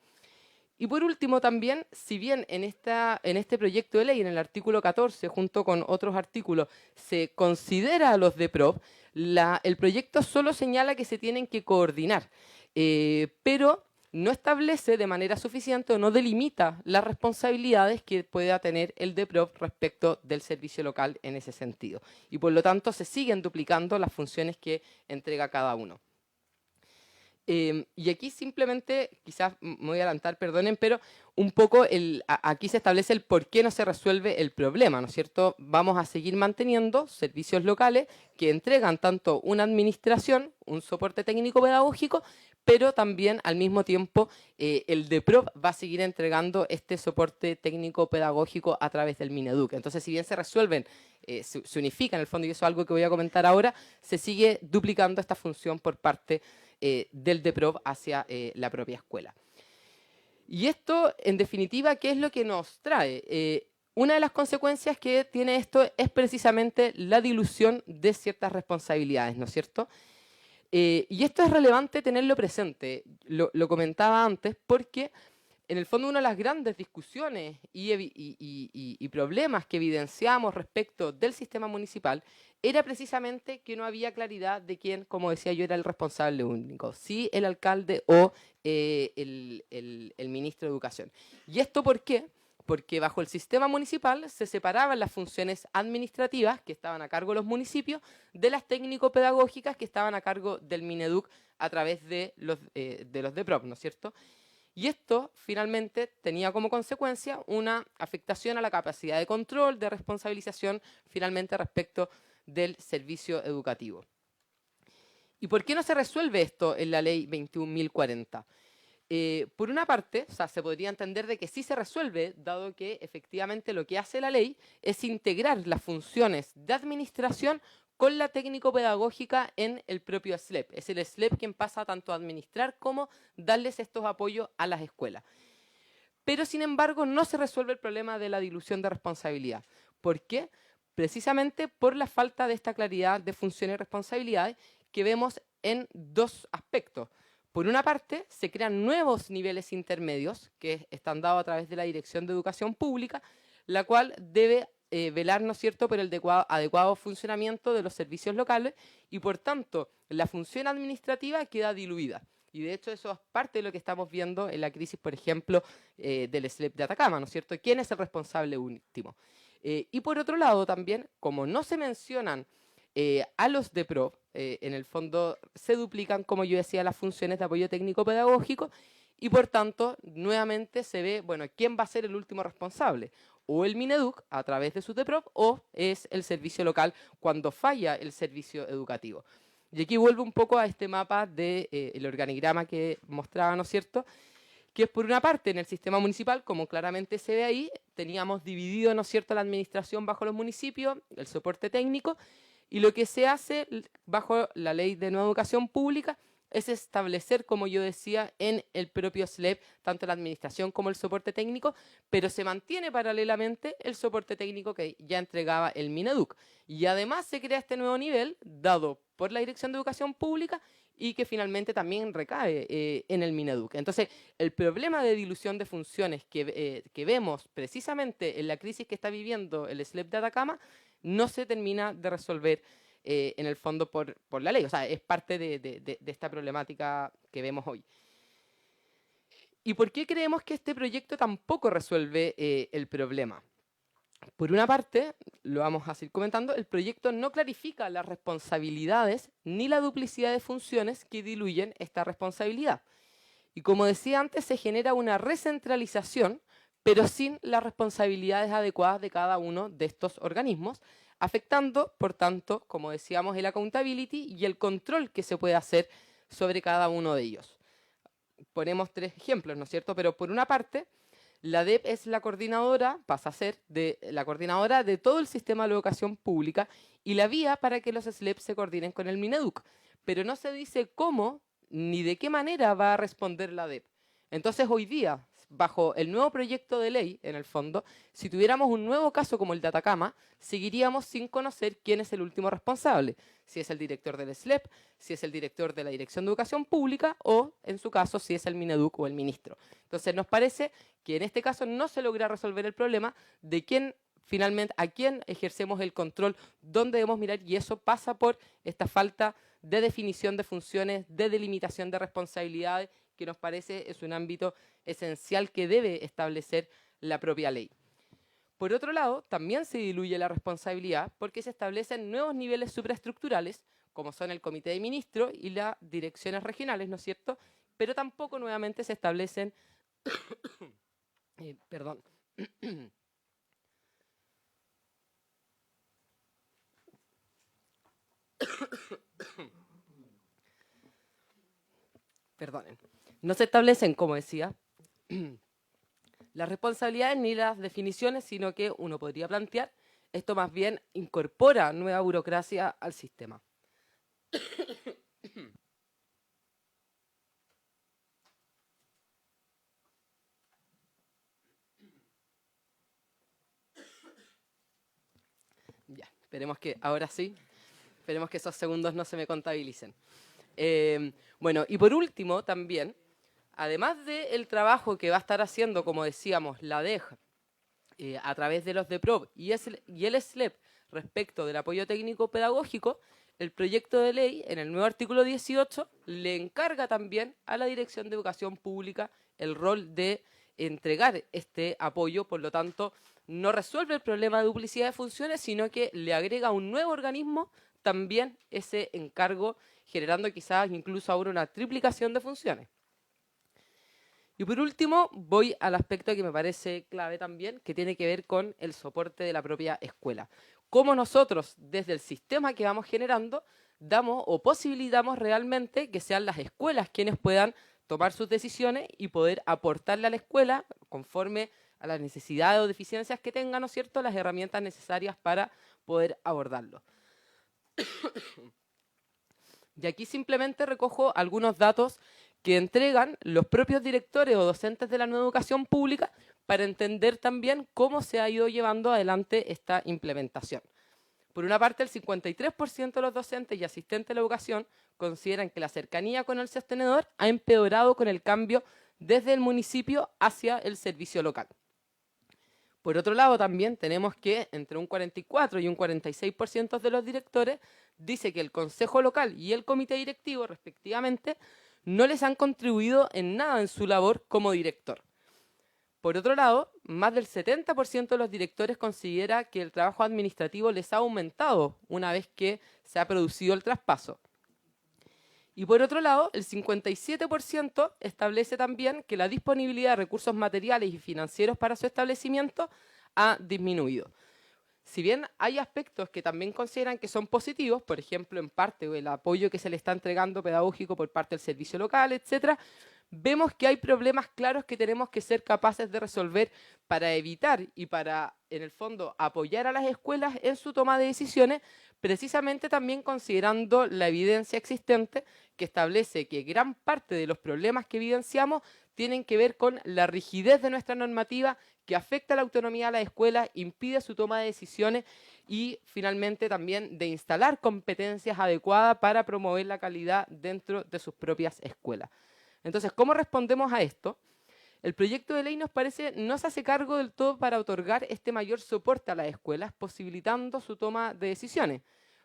Y por último también, si bien en este proyecto de ley, en el artículo 14, junto con otros artículos, se considera a los DEPROP, el proyecto solo señala que se tienen que coordinar, pero no establece de manera suficiente o no delimita las responsabilidades que pueda tener el DEPROP respecto del servicio local en ese sentido. Y por lo tanto se siguen duplicando las funciones que entrega cada uno. Y aquí simplemente, quizás me voy a adelantar, perdonen, pero un poco aquí se establece el por qué no se resuelve el problema, ¿no es cierto? Vamos a seguir manteniendo servicios locales que entregan tanto una administración, un soporte técnico pedagógico, pero también al mismo tiempo el DEPROP va a seguir entregando este soporte técnico pedagógico a través del Mineduc. Entonces, si bien se resuelven, se unifican en el fondo, y eso es algo que voy a comentar ahora, se sigue duplicando esta función por parte del DEPROP hacia la propia escuela. Y esto, en definitiva, ¿qué es lo que nos trae? Una de las consecuencias que tiene esto es precisamente la dilución de ciertas responsabilidades, ¿no es cierto? Y esto es relevante tenerlo presente, lo comentaba antes, porque en el fondo una de las grandes discusiones y problemas que evidenciamos respecto del sistema municipal era precisamente que no había claridad de quién, como decía yo, era el responsable único, si el alcalde o el ministro de Educación. ¿Y esto por qué? Porque bajo el sistema municipal se separaban las funciones administrativas que estaban a cargo de los municipios de las técnico-pedagógicas que estaban a cargo del Mineduc a través de los DEPROP, ¿no es cierto? Y esto finalmente tenía como consecuencia una afectación a la capacidad de control, de responsabilización, finalmente respecto del servicio educativo. ¿Y por qué no se resuelve esto en la ley 21.040? Por una parte, o sea, se podría entender de que sí se resuelve, dado que efectivamente lo que hace la ley es integrar las funciones de administración con la técnico-pedagógica en el propio SLEP. Es el SLEP quien pasa tanto a administrar como darles estos apoyos a las escuelas. Pero, sin embargo, no se resuelve el problema de la dilución de responsabilidad. ¿Por qué? Precisamente por la falta de esta claridad de funciones y responsabilidades que vemos en 2 aspectos. Por una parte, se crean nuevos niveles intermedios que están dados a través de la Dirección de Educación Pública, la cual debe velar, ¿no es cierto?, por el adecuado funcionamiento de los servicios locales y, por tanto, la función administrativa queda diluida. Y, de hecho, eso es parte de lo que estamos viendo en la crisis, por ejemplo, del SLEP de Atacama, ¿no es cierto? ¿Quién es el responsable último? Y, por otro lado, también, como no se mencionan a los DEPROP, en el fondo se duplican, como yo decía, las funciones de apoyo técnico pedagógico y por tanto nuevamente se ve, bueno, ¿quién va a ser el último responsable? o el Mineduc a través de su DEPROP o es el servicio local cuando falla el servicio educativo. Y aquí vuelvo un poco a este mapa del el organigrama que mostraba, ¿no es cierto?, que es por una parte en el sistema municipal, como claramente se ve ahí, teníamos dividido, ¿no es cierto?, la administración bajo los municipios, el soporte técnico, y lo que se hace bajo la Ley de Nueva Educación Pública es establecer, como yo decía, en el propio SLEP, tanto la administración como el soporte técnico, pero se mantiene paralelamente el soporte técnico que ya entregaba el Mineduc. Y además se crea este nuevo nivel, dado por la Dirección de Educación Pública, y que finalmente también recae en el Mineduc. Entonces, el problema de dilución de funciones que vemos precisamente en la crisis que está viviendo el SLEP de Atacama no se termina de resolver en el fondo por la ley. O sea, es parte de esta problemática que vemos hoy. ¿Y por qué creemos que este proyecto tampoco resuelve el problema? Por una parte, lo vamos a seguir comentando, el proyecto no clarifica las responsabilidades ni la duplicidad de funciones que diluyen esta responsabilidad. Y como decía antes, se genera una recentralización, pero sin las responsabilidades adecuadas de cada uno de estos organismos, afectando, por tanto, como decíamos, el accountability y el control que se puede hacer sobre cada uno de ellos. Ponemos 3 ejemplos, ¿no es cierto? Pero por una parte, la DEP es la coordinadora, pasa a ser la coordinadora de todo el sistema de educación pública y la vía para que los SLEP se coordinen con el Mineduc. Pero no se dice cómo ni de qué manera va a responder la DEP. Entonces, hoy día, bajo el nuevo proyecto de ley, en el fondo, si tuviéramos un nuevo caso como el de Atacama, seguiríamos sin conocer quién es el último responsable, si es el director del SLEP, si es el director de la Dirección de Educación Pública o, en su caso, si es el Mineduc o el ministro. Entonces, nos parece que en este caso no se logra resolver el problema de quién finalmente, a quién ejercemos el control, dónde debemos mirar, y eso pasa por esta falta de definición de funciones, de delimitación de responsabilidades, que nos parece es un ámbito esencial que debe establecer la propia ley. Por otro lado, también se diluye la responsabilidad porque se establecen nuevos niveles supraestructurales, como son el Comité de Ministros y las direcciones regionales, ¿no es cierto? Pero tampoco nuevamente se establecen perdón. Perdonen. No se establecen, como decía, las responsabilidades ni las definiciones, sino que uno podría plantear, esto más bien incorpora nueva burocracia al sistema. Ya, esperemos que ahora sí, esperemos que esos segundos no se me contabilicen. Bueno, y por último también, además del trabajo que va a estar haciendo, como decíamos, la DEG a través de los DEPROP y el SLEP respecto del apoyo técnico pedagógico, el proyecto de ley, en el nuevo artículo 18, le encarga también a la Dirección de Educación Pública el rol de entregar este apoyo, por lo tanto, no resuelve el problema de duplicidad de funciones, sino que le agrega a un nuevo organismo también ese encargo, generando quizás incluso ahora una triplicación de funciones. Y por último, voy al aspecto que me parece clave también, que tiene que ver con el soporte de la propia escuela. Cómo nosotros, desde el sistema que vamos generando, damos o posibilitamos realmente que sean las escuelas quienes puedan tomar sus decisiones y poder aportarle a la escuela, conforme a las necesidades o deficiencias que tengan, ¿no es cierto?, las herramientas necesarias para poder abordarlo. Y aquí simplemente recojo algunos datos que entregan los propios directores o docentes de la nueva educación pública para entender también cómo se ha ido llevando adelante esta implementación. Por una parte, el 53% de los docentes y asistentes de la educación consideran que la cercanía con el sostenedor ha empeorado con el cambio desde el municipio hacia el servicio local. Por otro lado, también tenemos que entre un 44 y un 46% de los directores dice que el consejo local y el comité directivo, respectivamente, no les han contribuido en nada en su labor como director. Por otro lado, más del 70% de los directores considera que el trabajo administrativo les ha aumentado una vez que se ha producido el traspaso. Y por otro lado, el 57% establece también que la disponibilidad de recursos materiales y financieros para su establecimiento ha disminuido. Si bien hay aspectos que también consideran que son positivos, por ejemplo, en parte el apoyo que se le está entregando pedagógico por parte del servicio local, etcétera, vemos que hay problemas claros que tenemos que ser capaces de resolver para evitar y para, en el fondo, apoyar a las escuelas en su toma de decisiones, precisamente también considerando la evidencia existente que establece que gran parte de los problemas que evidenciamos tienen que ver con la rigidez de nuestra normativa que afecta la autonomía de las escuelas, impide su toma de decisiones y finalmente también de instalar competencias adecuadas para promover la calidad dentro de sus propias escuelas. Entonces, ¿cómo respondemos a esto? El proyecto de ley nos parece no se hace cargo del todo para otorgar este mayor soporte a las escuelas, posibilitando su toma de decisiones.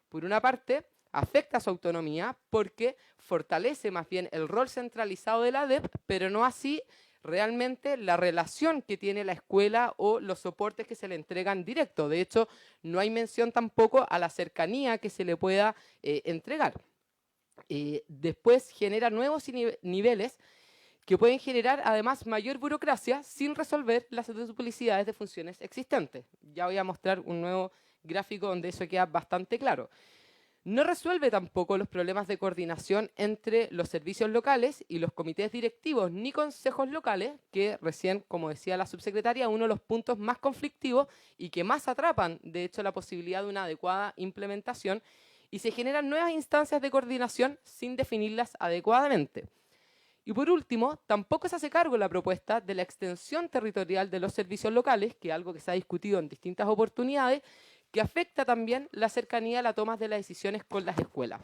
Por una parte, afecta su autonomía porque fortalece más bien el rol centralizado de la ADEP, pero no así realmente la relación que tiene la escuela o los soportes que se le entregan directo. De hecho, no hay mención tampoco a la cercanía que se le pueda entregar. Después genera nuevos niveles que pueden generar además mayor burocracia sin resolver las duplicidades de funciones existentes. Ya voy a mostrar un nuevo gráfico donde eso queda bastante claro. No resuelve tampoco los problemas de coordinación entre los servicios locales y los comités directivos ni consejos locales, que recién, como decía la subsecretaria, uno de los puntos más conflictivos y que más atrapan, de hecho, la posibilidad de una adecuada implementación, y se generan nuevas instancias de coordinación sin definirlas adecuadamente. Y por último, tampoco se hace cargo la propuesta de la extensión territorial de los servicios locales, que es algo que se ha discutido en distintas oportunidades, que afecta también la cercanía a la toma de las decisiones con las escuelas.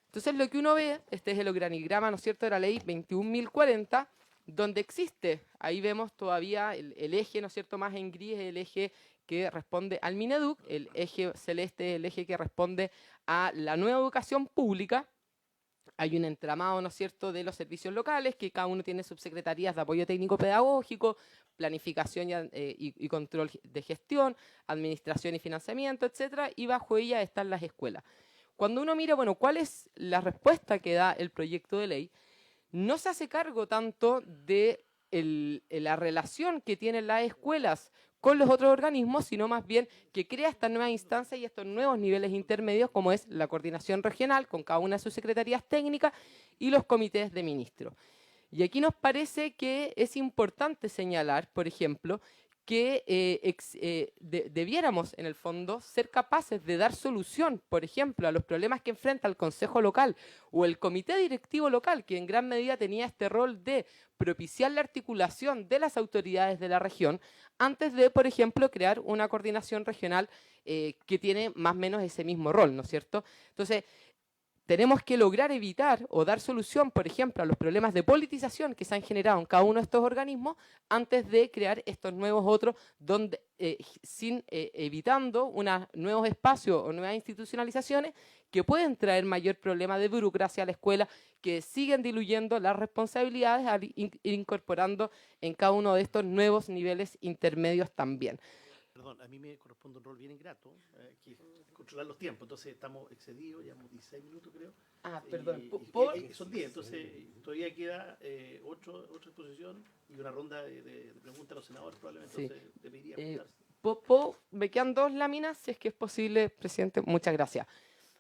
Entonces, lo que uno ve, este es el organigrama, ¿no es cierto?, de la ley 21.040, donde existe, ahí vemos todavía el eje, ¿no es cierto?, más en gris, el eje que responde al Mineduc, el eje celeste es el eje que responde a la nueva educación pública. Hay un entramado, ¿no es cierto?, de los servicios locales, que cada uno tiene subsecretarías de apoyo técnico pedagógico, planificación y control de gestión, administración y financiamiento, etcétera, y bajo ella están las escuelas. Cuando uno mira, bueno, cuál es la respuesta que da el proyecto de ley, no se hace cargo tanto de la relación que tienen las escuelas con los otros organismos, sino más bien que crea esta nueva instancia y estos nuevos niveles intermedios, como es la coordinación regional con cada una de sus secretarías técnicas y los comités de ministros. Y aquí nos parece que es importante señalar, por ejemplo, que debiéramos, en el fondo, ser capaces de dar solución, por ejemplo, a los problemas que enfrenta el Consejo Local o el Comité Directivo Local, que en gran medida tenía este rol de propiciar la articulación de las autoridades de la región, antes de, por ejemplo, crear una coordinación regional que tiene más o menos ese mismo rol, ¿no es cierto? Entonces, tenemos que lograr evitar o dar solución, por ejemplo, a los problemas de politización que se han generado en cada uno de estos organismos antes de crear estos nuevos otros, donde, evitando nuevos espacios o nuevas institucionalizaciones que pueden traer mayor problema de burocracia a la escuela, que siguen diluyendo las responsabilidades al ir incorporando en cada uno de estos nuevos niveles intermedios también. Perdón, a mí me corresponde un rol bien ingrato, que es controlar los tiempos. Entonces estamos excedidos, llevamos 16 minutos creo. Perdón. Son 10, entonces todavía queda 8 exposición y una ronda de preguntas a los senadores probablemente. Sí. Entonces debería juntarse. Me quedan 2 láminas, si es que es posible, presidente. Muchas gracias.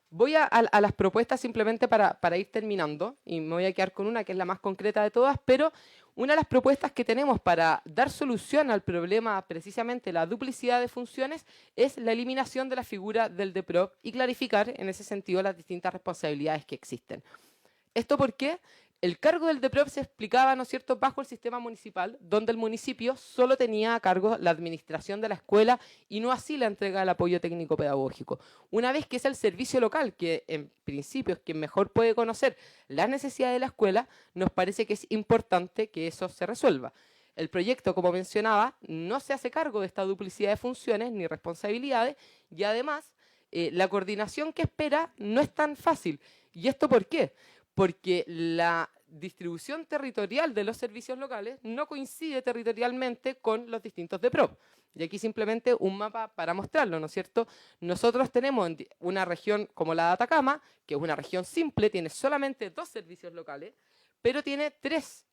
Voy a las propuestas simplemente para ir terminando, y me voy a quedar con una que es la más concreta de todas, pero una de las propuestas que tenemos para dar solución al problema, precisamente la duplicidad de funciones, es la eliminación de la figura del DEPROP y clarificar en ese sentido las distintas responsabilidades que existen. ¿Esto por qué? El cargo del DEPROP se explicaba, ¿no es cierto?, bajo el sistema municipal, donde el municipio solo tenía a cargo la administración de la escuela y no así la entrega del apoyo técnico pedagógico. Una vez que es el servicio local, que en principio es quien mejor puede conocer las necesidades de la escuela, nos parece que es importante que eso se resuelva. El proyecto, como mencionaba, no se hace cargo de esta duplicidad de funciones ni responsabilidades y además la coordinación que espera no es tan fácil. ¿Y esto por qué? Porque la distribución territorial de los servicios locales no coincide territorialmente con los distintos DEPROP. Y aquí simplemente un mapa para mostrarlo, ¿no es cierto? Nosotros tenemos una región como la de Atacama, que es una región simple, tiene solamente 2 servicios locales, pero tiene 3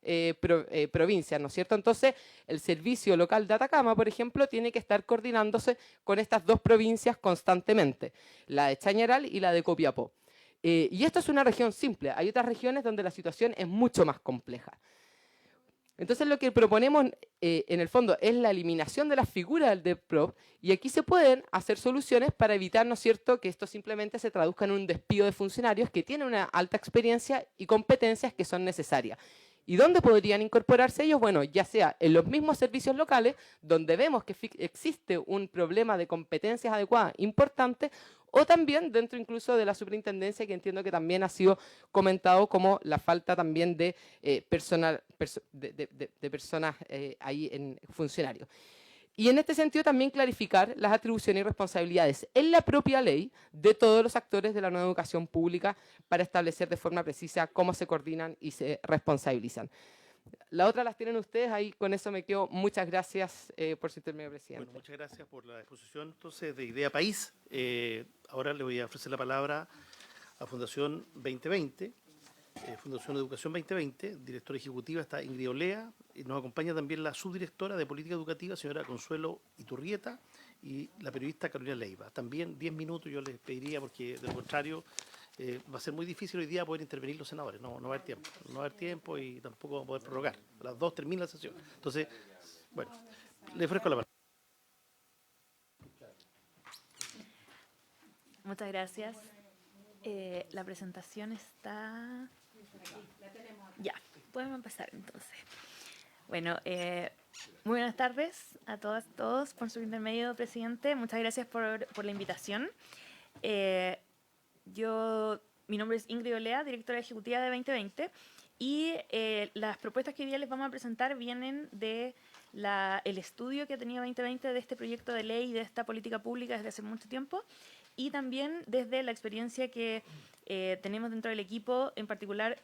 provincias, ¿no es cierto? Entonces, el servicio local de Atacama, por ejemplo, tiene que estar coordinándose con estas 2 provincias constantemente, la de Chañaral y la de Copiapó. Y esto es una región simple, hay otras regiones donde la situación es mucho más compleja. Entonces lo que proponemos en el fondo es la eliminación de las figuras del DevProp y aquí se pueden hacer soluciones para evitar, ¿no es cierto?, que esto simplemente se traduzca en un despido de funcionarios que tienen una alta experiencia y competencias que son necesarias. ¿Y dónde podrían incorporarse ellos? Bueno, ya sea en los mismos servicios locales, donde vemos que existe un problema de competencias adecuadas importante, o también dentro incluso de la superintendencia, que entiendo que también ha sido comentado como la falta también de personas ahí en funcionarios. Y en este sentido también clarificar las atribuciones y responsabilidades en la propia ley de todos los actores de la nueva educación pública para establecer de forma precisa cómo se coordinan y se responsabilizan. La otra las tienen ustedes, ahí con eso me quedo. Muchas gracias por su intermedio, presidente. Bueno, muchas gracias por la exposición entonces de Idea País. Ahora le voy a ofrecer la palabra a Fundación 2020, Fundación Educación 2020, directora ejecutiva está Ingrid Olea, y nos acompaña también la subdirectora de Política Educativa, señora Consuelo Iturrieta, y la periodista Carolina Leiva. También 10 minutos yo les pediría, porque de lo contrario va a ser muy difícil hoy día poder intervenir los senadores, no va a haber tiempo, y tampoco vamos a poder prorrogar. A las 2 termina la sesión. Entonces, bueno, le ofrezco la palabra. Muchas gracias. La presentación está... Ya, podemos empezar entonces. Bueno, muy buenas tardes a todas y todos. Por su intermedio, presidente, muchas gracias por la invitación. Mi nombre es Ingrid Olea, directora ejecutiva de 2020, y las propuestas que hoy día les vamos a presentar vienen de el estudio que ha tenido 2020 de este proyecto de ley y de esta política pública desde hace mucho tiempo, y también desde la experiencia que tenemos dentro del equipo, en particular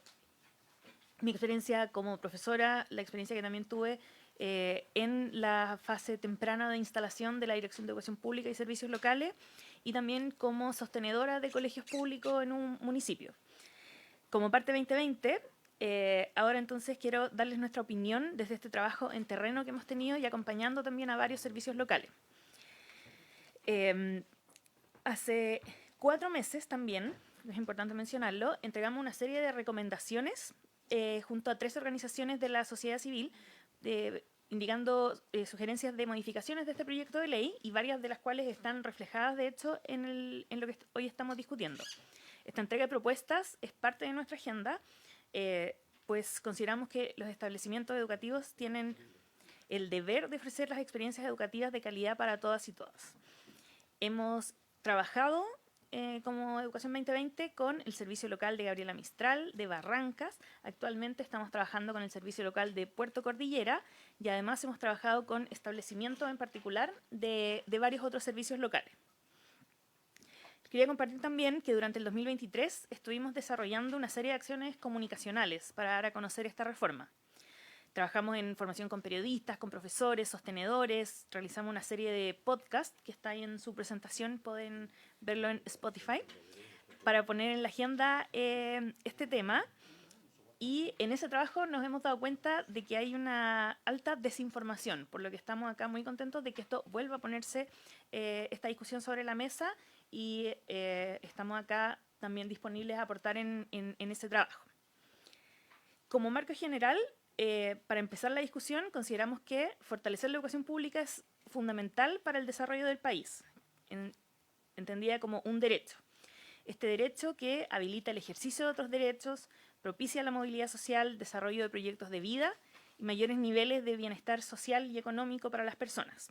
mi experiencia como profesora, la experiencia que también tuve en la fase temprana de instalación de la Dirección de Educación Pública y Servicios Locales, y también como sostenedora de colegios públicos en un municipio. Como parte 2020, ahora entonces quiero darles nuestra opinión desde este trabajo en terreno que hemos tenido y acompañando también a varios servicios locales. Hace 4 meses también, es importante mencionarlo, entregamos una serie de recomendaciones junto a 3 organizaciones de la sociedad civil, indicando sugerencias de modificaciones de este proyecto de ley, y varias de las cuales están reflejadas, de hecho, en lo que hoy estamos discutiendo. Esta entrega de propuestas es parte de nuestra agenda, pues consideramos que los establecimientos educativos tienen el deber de ofrecer las experiencias educativas de calidad para todas y todas. Hemos trabajado como Educación 2020 con el servicio local de Gabriela Mistral, de Barrancas. Actualmente estamos trabajando con el servicio local de Puerto Cordillera, y además hemos trabajado con establecimientos en particular de varios otros servicios locales. Quería compartir también que durante el 2023 estuvimos desarrollando una serie de acciones comunicacionales para dar a conocer esta reforma. Trabajamos en formación con periodistas, con profesores, sostenedores, realizamos una serie de podcasts que está ahí en su presentación, pueden verlo en Spotify, para poner en la agenda este tema. Y en ese trabajo nos hemos dado cuenta de que hay una alta desinformación, por lo que estamos acá muy contentos de que esto vuelva a ponerse esta discusión sobre la mesa, y estamos acá también disponibles a aportar en ese trabajo. Como marco general, para empezar la discusión, consideramos que fortalecer la educación pública es fundamental para el desarrollo del país, entendida como un derecho. Este derecho que habilita el ejercicio de otros derechos, propicia la movilidad social, desarrollo de proyectos de vida y mayores niveles de bienestar social y económico para las personas.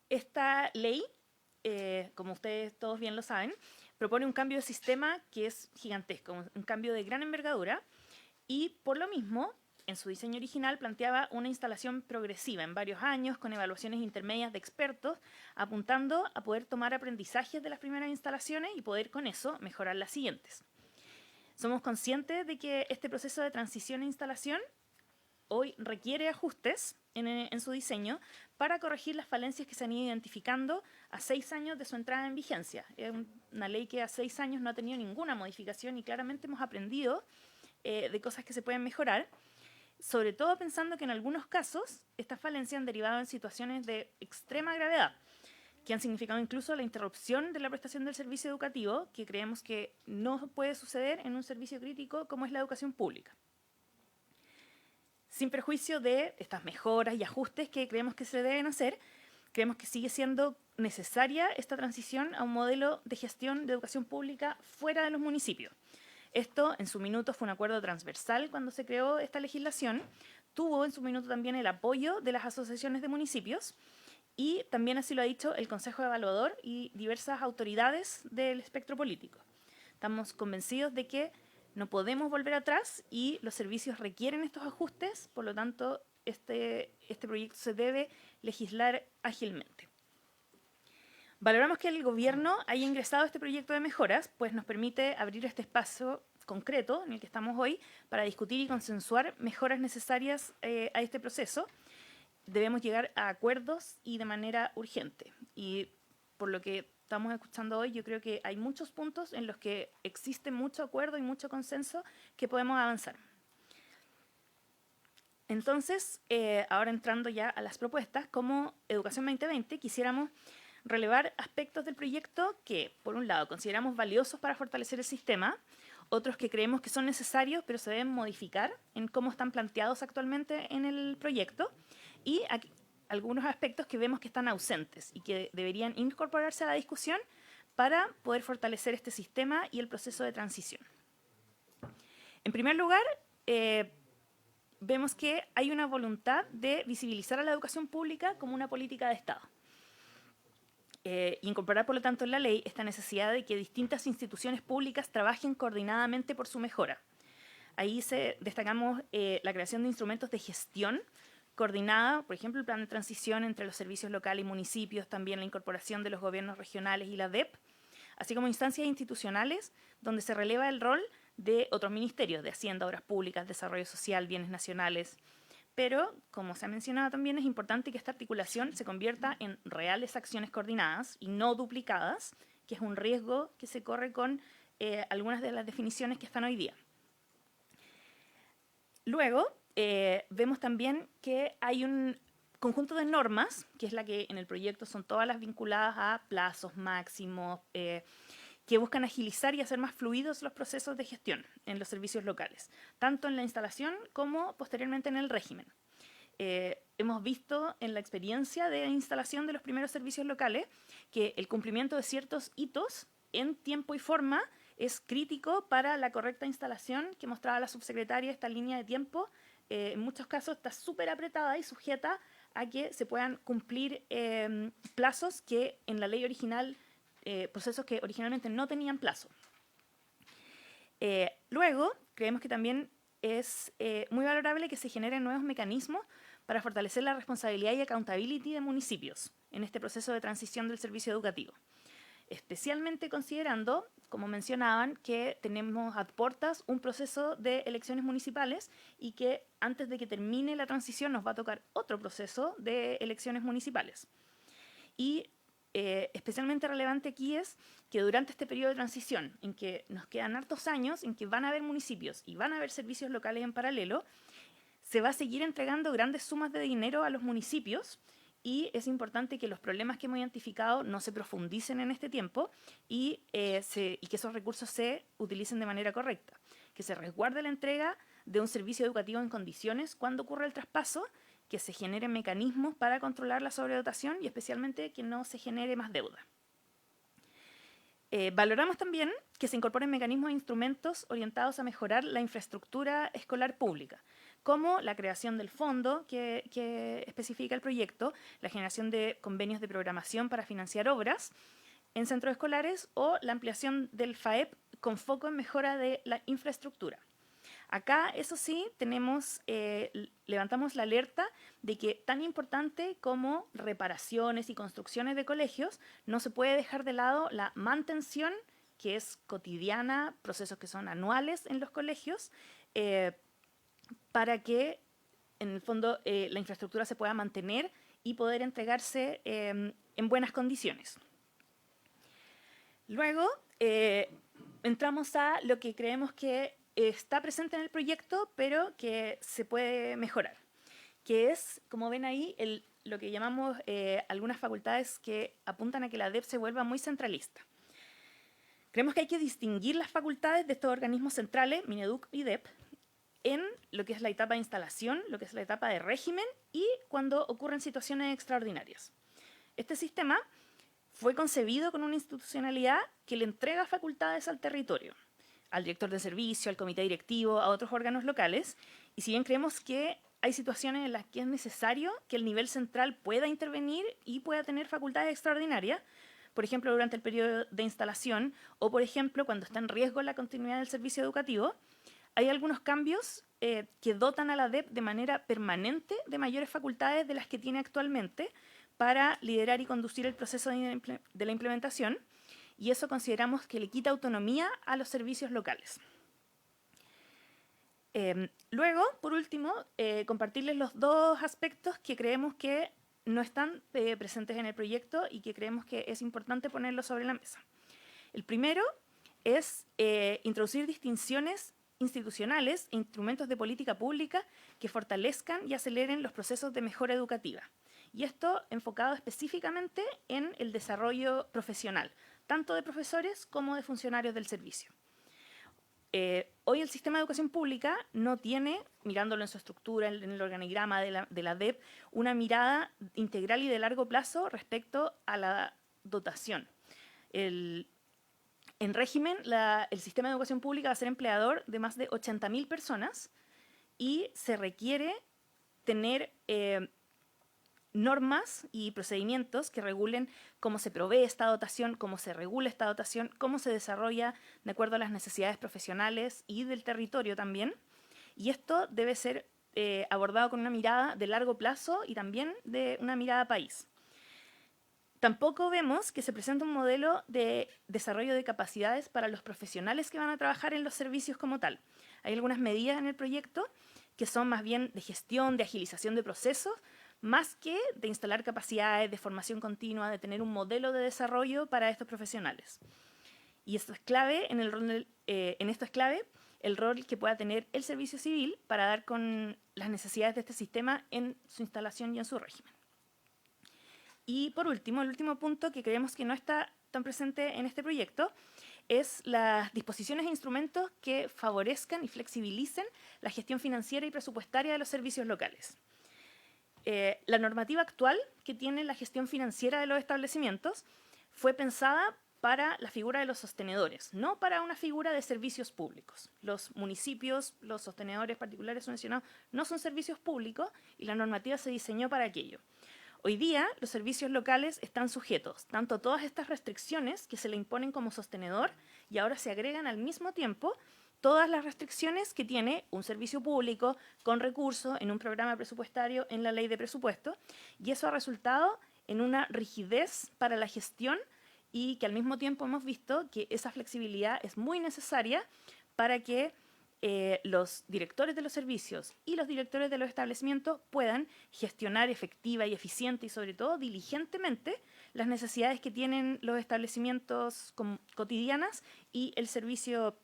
Esta ley, como ustedes todos bien lo saben, propone un cambio de sistema que es gigantesco, un cambio de gran envergadura, y por lo mismo, en su diseño original planteaba una instalación progresiva en varios años, con evaluaciones intermedias de expertos, apuntando a poder tomar aprendizajes de las primeras instalaciones y poder con eso mejorar las siguientes. Somos conscientes de que este proceso de transición e instalación hoy requiere ajustes en su diseño para corregir las falencias que se han ido identificando a 6 años de su entrada en vigencia. Es una ley que a 6 años no ha tenido ninguna modificación, y claramente hemos aprendido de cosas que se pueden mejorar, sobre todo pensando que en algunos casos estas falencias han derivado en situaciones de extrema gravedad, que han significado incluso la interrupción de la prestación del servicio educativo, que creemos que no puede suceder en un servicio crítico como es la educación pública. Sin perjuicio de estas mejoras y ajustes que creemos que se deben hacer, creemos que sigue siendo necesaria esta transición a un modelo de gestión de educación pública fuera de los municipios. Esto, en su minuto, fue un acuerdo transversal cuando se creó esta legislación. Tuvo en su minuto también el apoyo de las asociaciones de municipios y también así lo ha dicho el Consejo Evaluador y diversas autoridades del espectro político. Estamos convencidos de que no podemos volver atrás y los servicios requieren estos ajustes, por lo tanto, este proyecto se debe legislar ágilmente. Valoramos que el Gobierno haya ingresado a este proyecto de mejoras, pues nos permite abrir este espacio concreto en el que estamos hoy para discutir y consensuar mejoras necesarias a este proceso. Debemos llegar a acuerdos y de manera urgente. Y por lo que estamos escuchando hoy, yo creo que hay muchos puntos en los que existe mucho acuerdo y mucho consenso que podemos avanzar. Entonces, ahora entrando ya a las propuestas, como Educación 2020, quisiéramos relevar aspectos del proyecto que, por un lado, consideramos valiosos para fortalecer el sistema, otros que creemos que son necesarios, pero se deben modificar en cómo están planteados actualmente en el proyecto, y algunos aspectos que vemos que están ausentes y que deberían incorporarse a la discusión para poder fortalecer este sistema y el proceso de transición. En primer lugar, vemos que hay una voluntad de visibilizar a la educación pública como una política de Estado. Incorporar, por lo tanto, en la ley esta necesidad de que distintas instituciones públicas trabajen coordinadamente por su mejora. Ahí destacamos la creación de instrumentos de gestión coordinada, por ejemplo, el plan de transición entre los servicios locales y municipios, también la incorporación de los gobiernos regionales y la DEP, así como instancias institucionales donde se releva el rol de otros ministerios, de Hacienda, Obras Públicas, Desarrollo Social, Bienes Nacionales. Pero, como se ha mencionado también, es importante que esta articulación se convierta en reales acciones coordinadas y no duplicadas, que es un riesgo que se corre con algunas de las definiciones que están hoy día. Luego, vemos también que hay un conjunto de normas, que es la que en el proyecto son todas las vinculadas a plazos máximos, que buscan agilizar y hacer más fluidos los procesos de gestión en los servicios locales, tanto en la instalación como posteriormente en el régimen. Hemos visto en la experiencia de instalación de los primeros servicios locales que el cumplimiento de ciertos hitos en tiempo y forma es crítico para la correcta instalación que mostraba la subsecretaria. Esta línea de tiempo en muchos casos está súper apretada y sujeta a que se puedan cumplir plazos que en la ley original, procesos que originalmente no tenían plazo. Luego, creemos que también es muy valorable que se generen nuevos mecanismos para fortalecer la responsabilidad y accountability de municipios en este proceso de transición del servicio educativo. Especialmente considerando, como mencionaban, que tenemos a puertas un proceso de elecciones municipales y que antes de que termine la transición nos va a tocar otro proceso de elecciones municipales. Y especialmente relevante aquí es que durante este periodo de transición, en que nos quedan hartos años, en que van a haber municipios y van a haber servicios locales en paralelo, se va a seguir entregando grandes sumas de dinero a los municipios y es importante que los problemas que hemos identificado no se profundicen en este tiempo y que esos recursos se utilicen de manera correcta, que se resguarde la entrega de un servicio educativo en condiciones cuando ocurra el traspaso, que se generen mecanismos para controlar la sobredotación y especialmente que no se genere más deuda. Valoramos también que se incorporen mecanismos e instrumentos orientados a mejorar la infraestructura escolar pública, como la creación del fondo que especifica el proyecto, la generación de convenios de programación para financiar obras en centros escolares o la ampliación del FAEP con foco en mejora de la infraestructura. Acá, eso sí, levantamos la alerta de que tan importante como reparaciones y construcciones de colegios, no se puede dejar de lado la mantención, que es cotidiana, procesos que son anuales en los colegios, para que, en el fondo, la infraestructura se pueda mantener y poder entregarse en buenas condiciones. Luego, entramos a lo que creemos que está presente en el proyecto, pero que se puede mejorar, que es, como ven ahí, lo que llamamos algunas facultades que apuntan a que la DEP se vuelva muy centralista. Creemos que hay que distinguir las facultades de estos organismos centrales, Mineduc y DEP, en lo que es la etapa de instalación, lo que es la etapa de régimen y cuando ocurren situaciones extraordinarias. Este sistema fue concebido con una institucionalidad que le entrega facultades al territorio, al director de servicio, al comité directivo, a otros órganos locales, y si bien creemos que hay situaciones en las que es necesario que el nivel central pueda intervenir y pueda tener facultades extraordinarias, por ejemplo, durante el periodo de instalación o, por ejemplo, cuando está en riesgo la continuidad del servicio educativo, hay algunos cambios que dotan a la DEP de manera permanente de mayores facultades de las que tiene actualmente para liderar y conducir el proceso de la implementación, y eso consideramos que le quita autonomía a los servicios locales. Luego, por último, compartirles los dos aspectos que creemos que no están presentes en el proyecto y que creemos que es importante ponerlos sobre la mesa. El primero es introducir distinciones institucionales e instrumentos de política pública que fortalezcan y aceleren los procesos de mejora educativa. Y esto enfocado específicamente en el desarrollo profesional, tanto de profesores como de funcionarios del servicio. Hoy el sistema de educación pública no tiene, mirándolo en su estructura, en el organigrama de la DEP, una mirada integral y de largo plazo respecto a la dotación. En régimen, el sistema de educación pública va a ser empleador de más de 80.000 personas y se requiere tener normas y procedimientos que regulen cómo se provee esta dotación, cómo se regula esta dotación, cómo se desarrolla de acuerdo a las necesidades profesionales y del territorio también. Y esto debe ser abordado con una mirada de largo plazo y también de una mirada país. Tampoco vemos que se presenta un modelo de desarrollo de capacidades para los profesionales que van a trabajar en los servicios como tal. Hay algunas medidas en el proyecto que son más bien de gestión, de agilización de procesos, más que de instalar capacidades, de formación continua, de tener un modelo de desarrollo para estos profesionales. Y esto es clave, en esto es clave el rol que pueda tener el servicio civil para dar con las necesidades de este sistema en su instalación y en su régimen. Y por último, el último punto que creemos que no está tan presente en este proyecto es las disposiciones e instrumentos que favorezcan y flexibilicen la gestión financiera y presupuestaria de los servicios locales. La normativa actual que tiene la gestión financiera de los establecimientos fue pensada para la figura de los sostenedores, no para una figura de servicios públicos. Los municipios, los sostenedores particulares subvencionados no son servicios públicos y la normativa se diseñó para aquello. Hoy día los servicios locales están sujetos tanto a todas estas restricciones que se le imponen como sostenedor y ahora se agregan al mismo tiempo todas las restricciones que tiene un servicio público con recursos en un programa presupuestario en la ley de presupuesto, y eso ha resultado en una rigidez para la gestión y que al mismo tiempo hemos visto que esa flexibilidad es muy necesaria para que los directores de los servicios y los directores de los establecimientos puedan gestionar efectiva y eficiente y sobre todo diligentemente las necesidades que tienen los establecimientos cotidianas y el servicio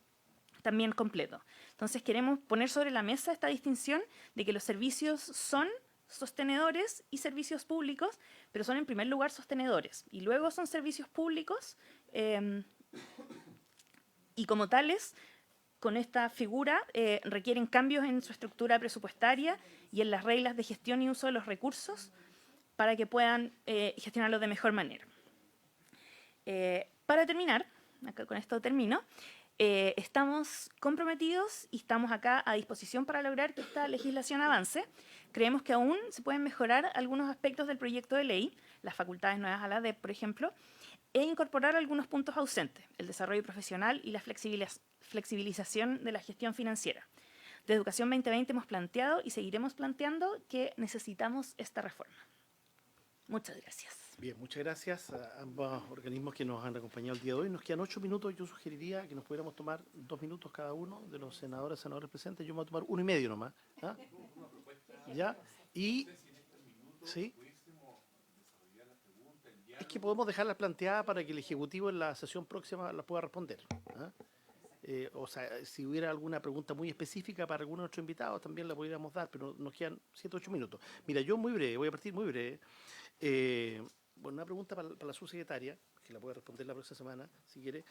también completo. Entonces queremos poner sobre la mesa esta distinción de que los servicios son sostenedores y servicios públicos, pero son en primer lugar sostenedores y luego son servicios públicos y como tales, con esta figura requieren cambios en su estructura presupuestaria y en las reglas de gestión y uso de los recursos para que puedan gestionarlos de mejor manera. Para terminar, acá con esto termino, estamos comprometidos y estamos acá a disposición para lograr que esta legislación avance. Creemos que aún se pueden mejorar algunos aspectos del proyecto de ley, las facultades nuevas a la DEP, por ejemplo, e incorporar algunos puntos ausentes, el desarrollo profesional y la flexibilización de la gestión financiera. De Educación 2020 hemos planteado y seguiremos planteando que necesitamos esta reforma. Muchas gracias. Bien, muchas gracias a ambos organismos que nos han acompañado el día de hoy. Nos quedan 8 minutos. Yo sugeriría que nos pudiéramos tomar 2 minutos cada uno de los senadores presentes. Yo me voy a tomar 1 y medio nomás. ¿Ah? ¿Ya? Y... ¿Sí? Es que podemos dejarlas planteadas para que el Ejecutivo en la sesión próxima las pueda responder. ¿Ah? O sea, si hubiera alguna pregunta muy específica para alguno de nuestros invitados, también la podríamos dar, pero nos quedan 7 8 minutos. Mira, yo muy breve, voy a partir muy breve. Bueno, una pregunta para la subsecretaria, que la puede responder la próxima semana, si quiere.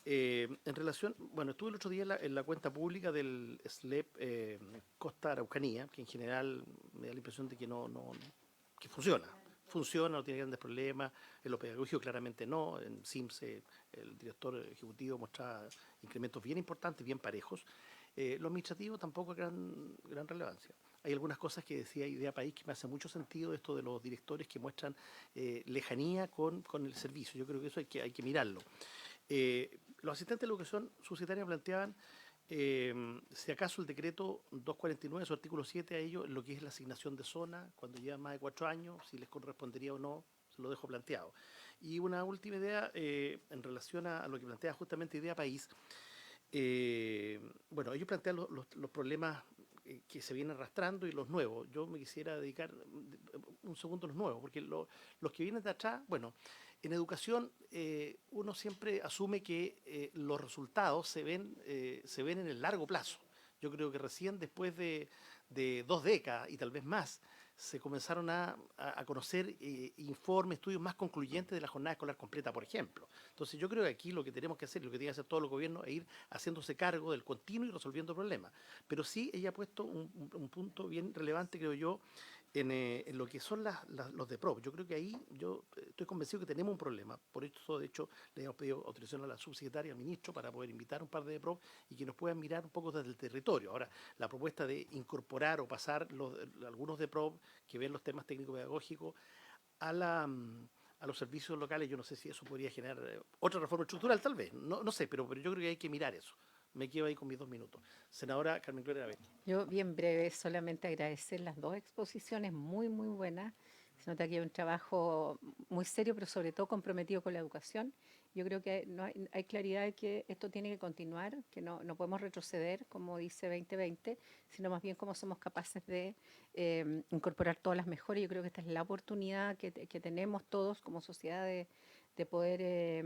En relación, bueno, estuve el otro día en la cuenta pública del SLEP Costa Araucanía, que en general me da la impresión de que que funciona. Funciona, no tiene grandes problemas. En lo pedagógico claramente no. En CIMSE el director ejecutivo mostraba incrementos bien importantes, bien parejos. Lo administrativo tampoco es gran relevancia. Hay algunas cosas que decía Idea País que me hace mucho sentido, esto de los directores que muestran lejanía con el servicio. Yo creo que eso hay que mirarlo. Los asistentes de la educación subsidiaria planteaban si acaso el decreto 249, su artículo 7, a ellos, lo que es la asignación de zona, cuando llevan más de 4 años, si les correspondería o no, se lo dejo planteado. Y una última idea en relación a lo que plantea justamente Idea País. Bueno, ellos plantean los problemas que se vienen arrastrando y los nuevos. Yo me quisiera dedicar un segundo a los nuevos, porque los que vienen de atrás, bueno, en educación uno siempre asume que los resultados se ven en el largo plazo. Yo creo que recién después de 2 décadas y tal vez más, se comenzaron a conocer informes, estudios más concluyentes de la jornada escolar completa, por ejemplo. Entonces yo creo que aquí lo que tenemos que hacer, lo que tiene que hacer todos los gobiernos, es ir haciéndose cargo del continuo y resolviendo problemas. Pero sí ella ha puesto un punto bien relevante, creo yo, en lo que son los de PROP. Yo creo que ahí yo estoy convencido que tenemos un problema. Por eso, de hecho, le hemos pedido autorización a la subsecretaria, al ministro, para poder invitar un par de PROP y que nos puedan mirar un poco desde el territorio. Ahora, la propuesta de incorporar o pasar algunos de PROP que ven los temas técnico-pedagógicos a los servicios locales, yo no sé si eso podría generar otra reforma estructural, tal vez. No sé, pero yo creo que hay que mirar eso. Me quedo ahí con mis 2 minutos. Senadora Carmen Gloria Aravena. Yo, bien breve, solamente agradecer las 2 exposiciones muy, muy buenas. Se nota que hay un trabajo muy serio, pero sobre todo comprometido con la educación. Yo creo que hay claridad de que esto tiene que continuar, que no podemos retroceder, como dice 2020, sino más bien cómo somos capaces de incorporar todas las mejoras. Yo creo que esta es la oportunidad que tenemos todos como sociedad de poder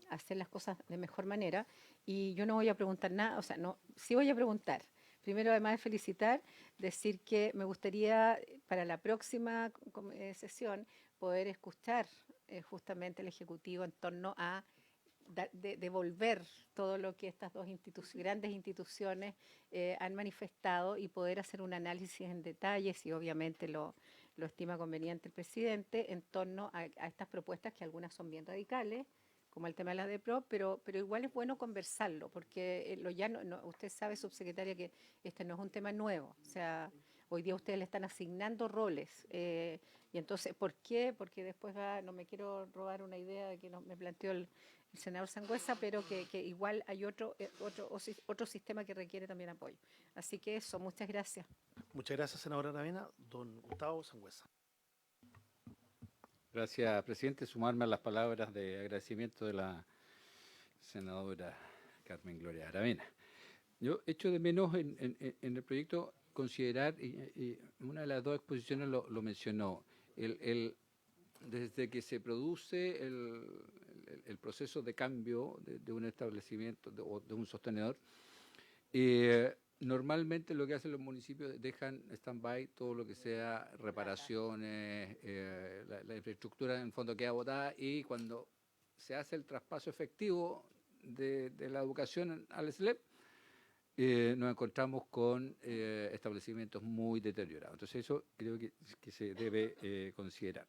hacer las cosas de mejor manera. Y yo no voy a preguntar nada, o sea, no, sí voy a preguntar. Primero, además de felicitar, decir que me gustaría para la próxima sesión poder escuchar justamente el Ejecutivo en torno a devolver todo lo que estas 2 grandes instituciones han manifestado y poder hacer un análisis en detalle, si obviamente lo estima conveniente el presidente, en torno a estas propuestas que algunas son bien radicales, como el tema de la DEPRO, pero igual es bueno conversarlo, porque usted sabe, subsecretaria, que este no es un tema nuevo. O sea, hoy día ustedes le están asignando roles. Y entonces, ¿por qué? Porque después no me quiero robar una idea de que me planteó el senador Sangüesa, pero que igual hay otro sistema que requiere también apoyo. Así que eso, muchas gracias. Muchas gracias, senadora Aravena. Don Gustavo Sangüesa. Gracias, presidente. Sumarme a las palabras de agradecimiento de la senadora Carmen Gloria Aravena. Yo echo de menos en el proyecto considerar, y una de las 2 exposiciones lo mencionó, desde que se produce el proceso de cambio de un establecimiento o de un sostenedor, normalmente lo que hacen los municipios dejan stand-by todo lo que sea reparaciones, la infraestructura en el fondo queda botada, y cuando se hace el traspaso efectivo de la educación al SLEP, nos encontramos con establecimientos muy deteriorados. Entonces eso creo que se debe considerar.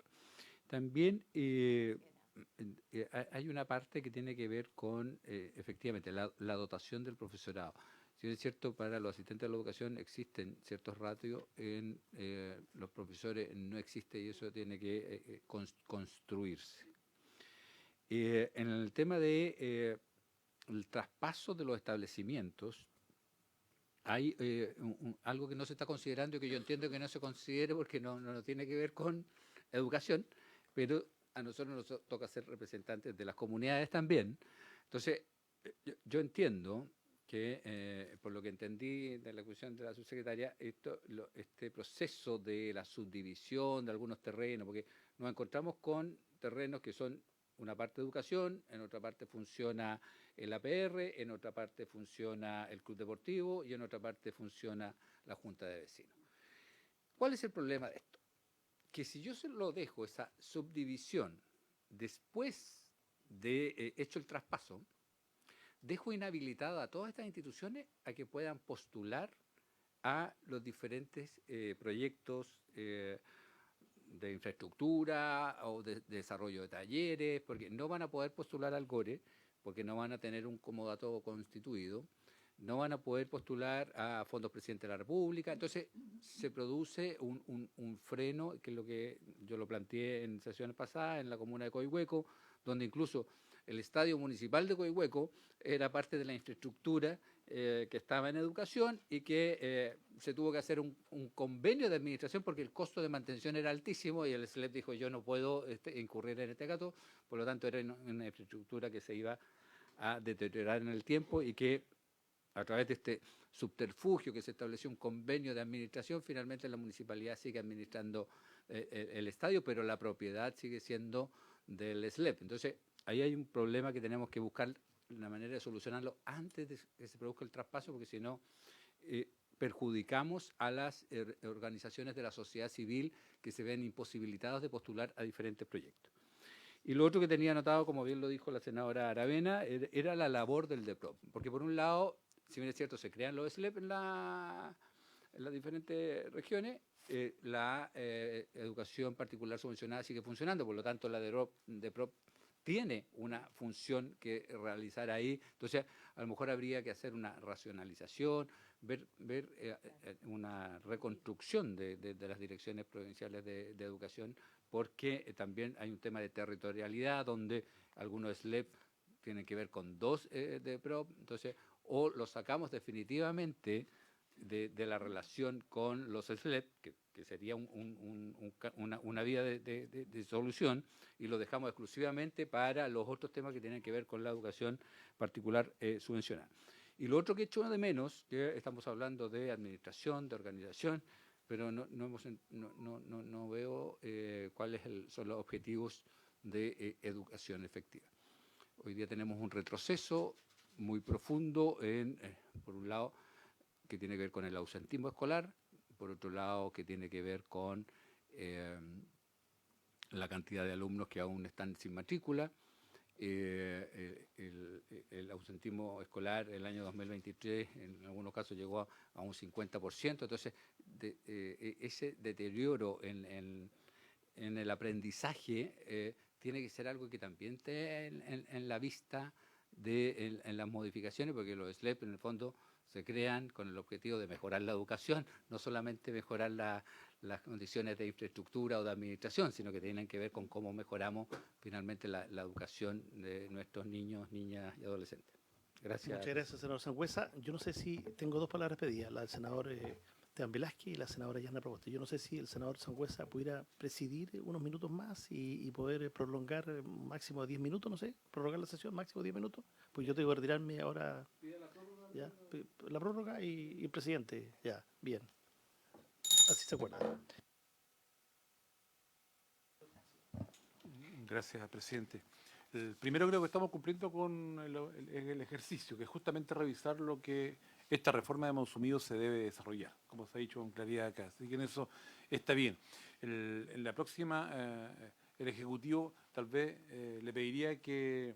También hay una parte que tiene que ver con, efectivamente, la dotación del profesorado. Si es cierto, para los asistentes de la educación existen ciertos ratios, en los profesores no existe, y eso tiene que construirse. En el tema de el traspaso de los establecimientos, hay algo que no se está considerando y que yo entiendo que no se considere porque no tiene que ver con educación, pero a nosotros nos toca ser representantes de las comunidades también. Entonces, yo entiendo que, por lo que entendí de la cuestión de la subsecretaria, este proceso de la subdivisión de algunos terrenos, porque nos encontramos con terrenos que son una parte de educación, en otra parte funciona el APR, en otra parte funciona el club deportivo y en otra parte funciona la junta de vecinos. ¿Cuál es el problema de esto? Que si yo se lo dejo esa subdivisión después de hecho el traspaso, dejo inhabilitada a todas estas instituciones a que puedan postular a los diferentes proyectos de infraestructura o de desarrollo de talleres, porque no van a poder postular al GORE, porque no van a tener un comodato constituido, no van a poder postular a fondos presidente de la República. Entonces se produce un freno, que es lo que yo lo planteé en sesiones pasadas en la comuna de Coihueco, donde incluso el estadio municipal de Coihueco era parte de la infraestructura que estaba en educación y que se tuvo que hacer un convenio de administración porque el costo de mantención era altísimo y el SLEP dijo yo no puedo incurrir en este gasto, por lo tanto era una infraestructura que se iba a deteriorar en el tiempo y que a través de este subterfugio que se estableció un convenio de administración, finalmente la municipalidad sigue administrando el estadio, pero la propiedad sigue siendo del SLEP. Entonces, ahí hay un problema que tenemos que buscar una manera de solucionarlo antes de que se produzca el traspaso, porque si no, perjudicamos a las organizaciones de la sociedad civil que se ven imposibilitadas de postular a diferentes proyectos. Y lo otro que tenía anotado, como bien lo dijo la senadora Aravena, era la labor del DEPROP, porque por un lado, si bien es cierto, se crean los SLEP en las diferentes regiones, la educación particular subvencionada sigue funcionando, por lo tanto la DEPROP tiene una función que realizar ahí. Entonces, a lo mejor habría que hacer una racionalización, ver una reconstrucción de las direcciones provinciales de educación, porque también hay un tema de territorialidad, donde algunos SLEP tienen que ver con dos DEPROP, entonces, o los sacamos definitivamente de la relación con los SLEP, que sería una vía de solución, y lo dejamos exclusivamente para los otros temas que tienen que ver con la educación particular subvencionada. Y lo otro que echo de menos, que estamos hablando de administración, de organización, pero no veo cuáles son los objetivos de educación efectiva. Hoy día tenemos un retroceso muy profundo por un lado, que tiene que ver con el ausentismo escolar, por otro lado, que tiene que ver con la cantidad de alumnos que aún están sin matrícula. El ausentismo escolar el año 2023 en algunos casos llegó a un 50%, entonces ese deterioro en el aprendizaje tiene que ser algo que también esté en la vista en las modificaciones, porque los SLEP en el fondo se crean con el objetivo de mejorar la educación, no solamente mejorar las condiciones de infraestructura o de administración, sino que tienen que ver con cómo mejoramos finalmente la educación de nuestros niños, niñas y adolescentes. Gracias. Muchas gracias, senador Sangüesa. Yo no sé si tengo dos palabras pedidas, la del senador Esteban Velázquez y la senadora Yana Proboste. Yo no sé si el senador Sangüesa pudiera presidir unos minutos más y poder prolongar máximo 10 minutos, no sé, prorrogar la sesión máximo 10 minutos, pues yo tengo que retirarme ahora. Ya, la prórroga y el presidente, ya, bien. Así se acuerda. Gracias, presidente. Primero creo que estamos cumpliendo con el ejercicio, que es justamente revisar lo que esta reforma de Estados Unidos se debe desarrollar, como se ha dicho con claridad acá. Así que en eso está bien. En la próxima, el Ejecutivo tal vez le pediría que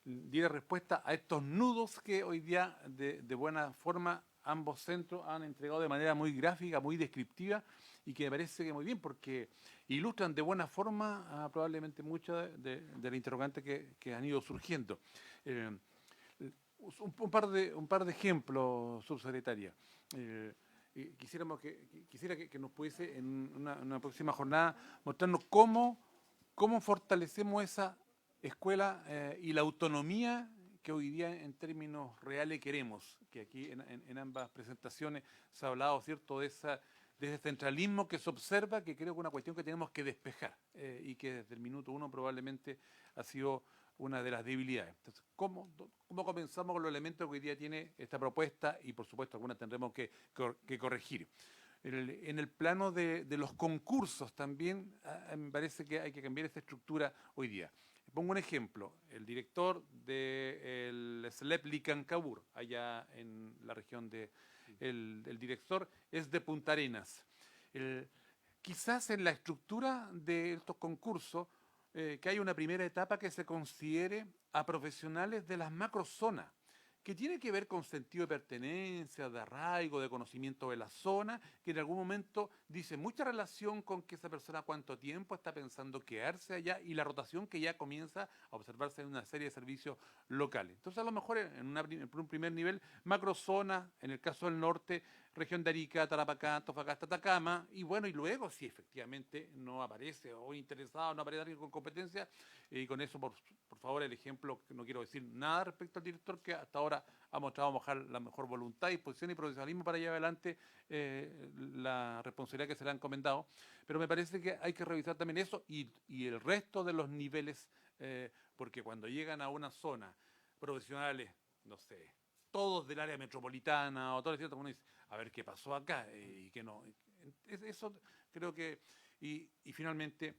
diera respuesta a estos nudos que hoy día de buena forma ambos centros han entregado de manera muy gráfica, muy descriptiva, y que me parece que muy bien porque ilustran de buena forma probablemente muchas de las interrogantes que han ido surgiendo. Un par de ejemplos, subsecretaria. Quisiera que nos pudiese en una próxima jornada mostrarnos cómo fortalecemos esa escuela y la autonomía que hoy día en términos reales queremos, que aquí en ambas presentaciones se ha hablado, ¿cierto?, de ese centralismo que se observa, que creo que es una cuestión que tenemos que despejar y que desde el minuto uno probablemente ha sido una de las debilidades. Entonces, ¿cómo comenzamos con los elementos que hoy día tiene esta propuesta? Y por supuesto algunas tendremos que corregir. En el plano de los concursos también me parece que hay que cambiar esta estructura hoy día. Pongo un ejemplo, el director del SLEP Licancabur, allá en la región el director es de Punta Arenas. Quizás en la estructura de estos concursos, que hay una primera etapa que se considere a profesionales de las macrozonas, que tiene que ver con sentido de pertenencia, de arraigo, de conocimiento de la zona, que en algún momento dice mucha relación con que esa persona cuánto tiempo está pensando quedarse allá y la rotación que ya comienza a observarse en una serie de servicios locales. Entonces, a lo mejor en un primer nivel, macrozona, en el caso del norte, región de Arica, Tarapacá, Antofagasta, Atacama, y bueno, y luego, si efectivamente no aparece o interesado, no aparece alguien con competencia, y con eso, por favor, el ejemplo, no quiero decir nada respecto al director, que hasta ahora ha mostrado la mejor voluntad, disposición y profesionalismo para llevar adelante la responsabilidad que se le ha encomendado. Pero me parece que hay que revisar también eso y el resto de los niveles, porque cuando llegan a una zona profesionales, no sé, todos del área metropolitana o todo el cierto, uno dice, a ver qué pasó acá y qué no. Eso creo que, y finalmente,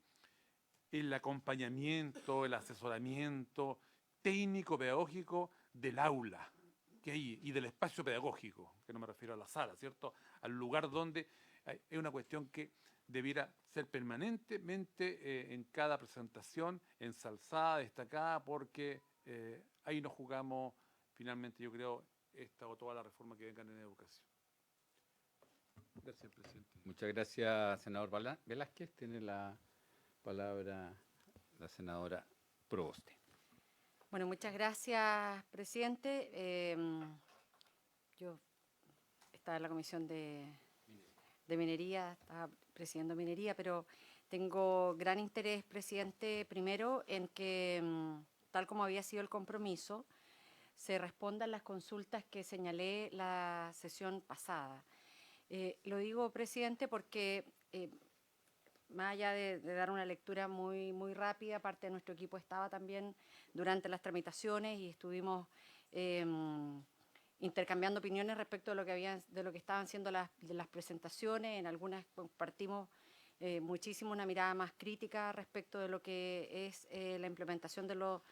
el acompañamiento, el asesoramiento técnico-pedagógico del aula que hay y del espacio pedagógico, que no me refiero a la sala, ¿cierto? Al lugar donde es una cuestión que debiera ser permanentemente en cada presentación, ensalzada, destacada, porque ahí nos jugamos finalmente, yo creo, esta o toda la reforma que vengan en educación. Gracias, presidente. Muchas gracias, senador Velázquez. Tiene la palabra la senadora Proboste. Bueno, muchas gracias, presidente. Yo estaba en la comisión de minería, estaba presidiendo minería, pero tengo gran interés, presidente, primero en que, tal como había sido el compromiso, se respondan las consultas que señalé la sesión pasada. Lo digo, presidente, porque más allá de dar una lectura muy rápida, parte de nuestro equipo estaba también durante las tramitaciones y estuvimos intercambiando opiniones respecto de lo que estaban siendo las presentaciones. En algunas compartimos muchísimo una mirada más crítica respecto de lo que es la implementación de los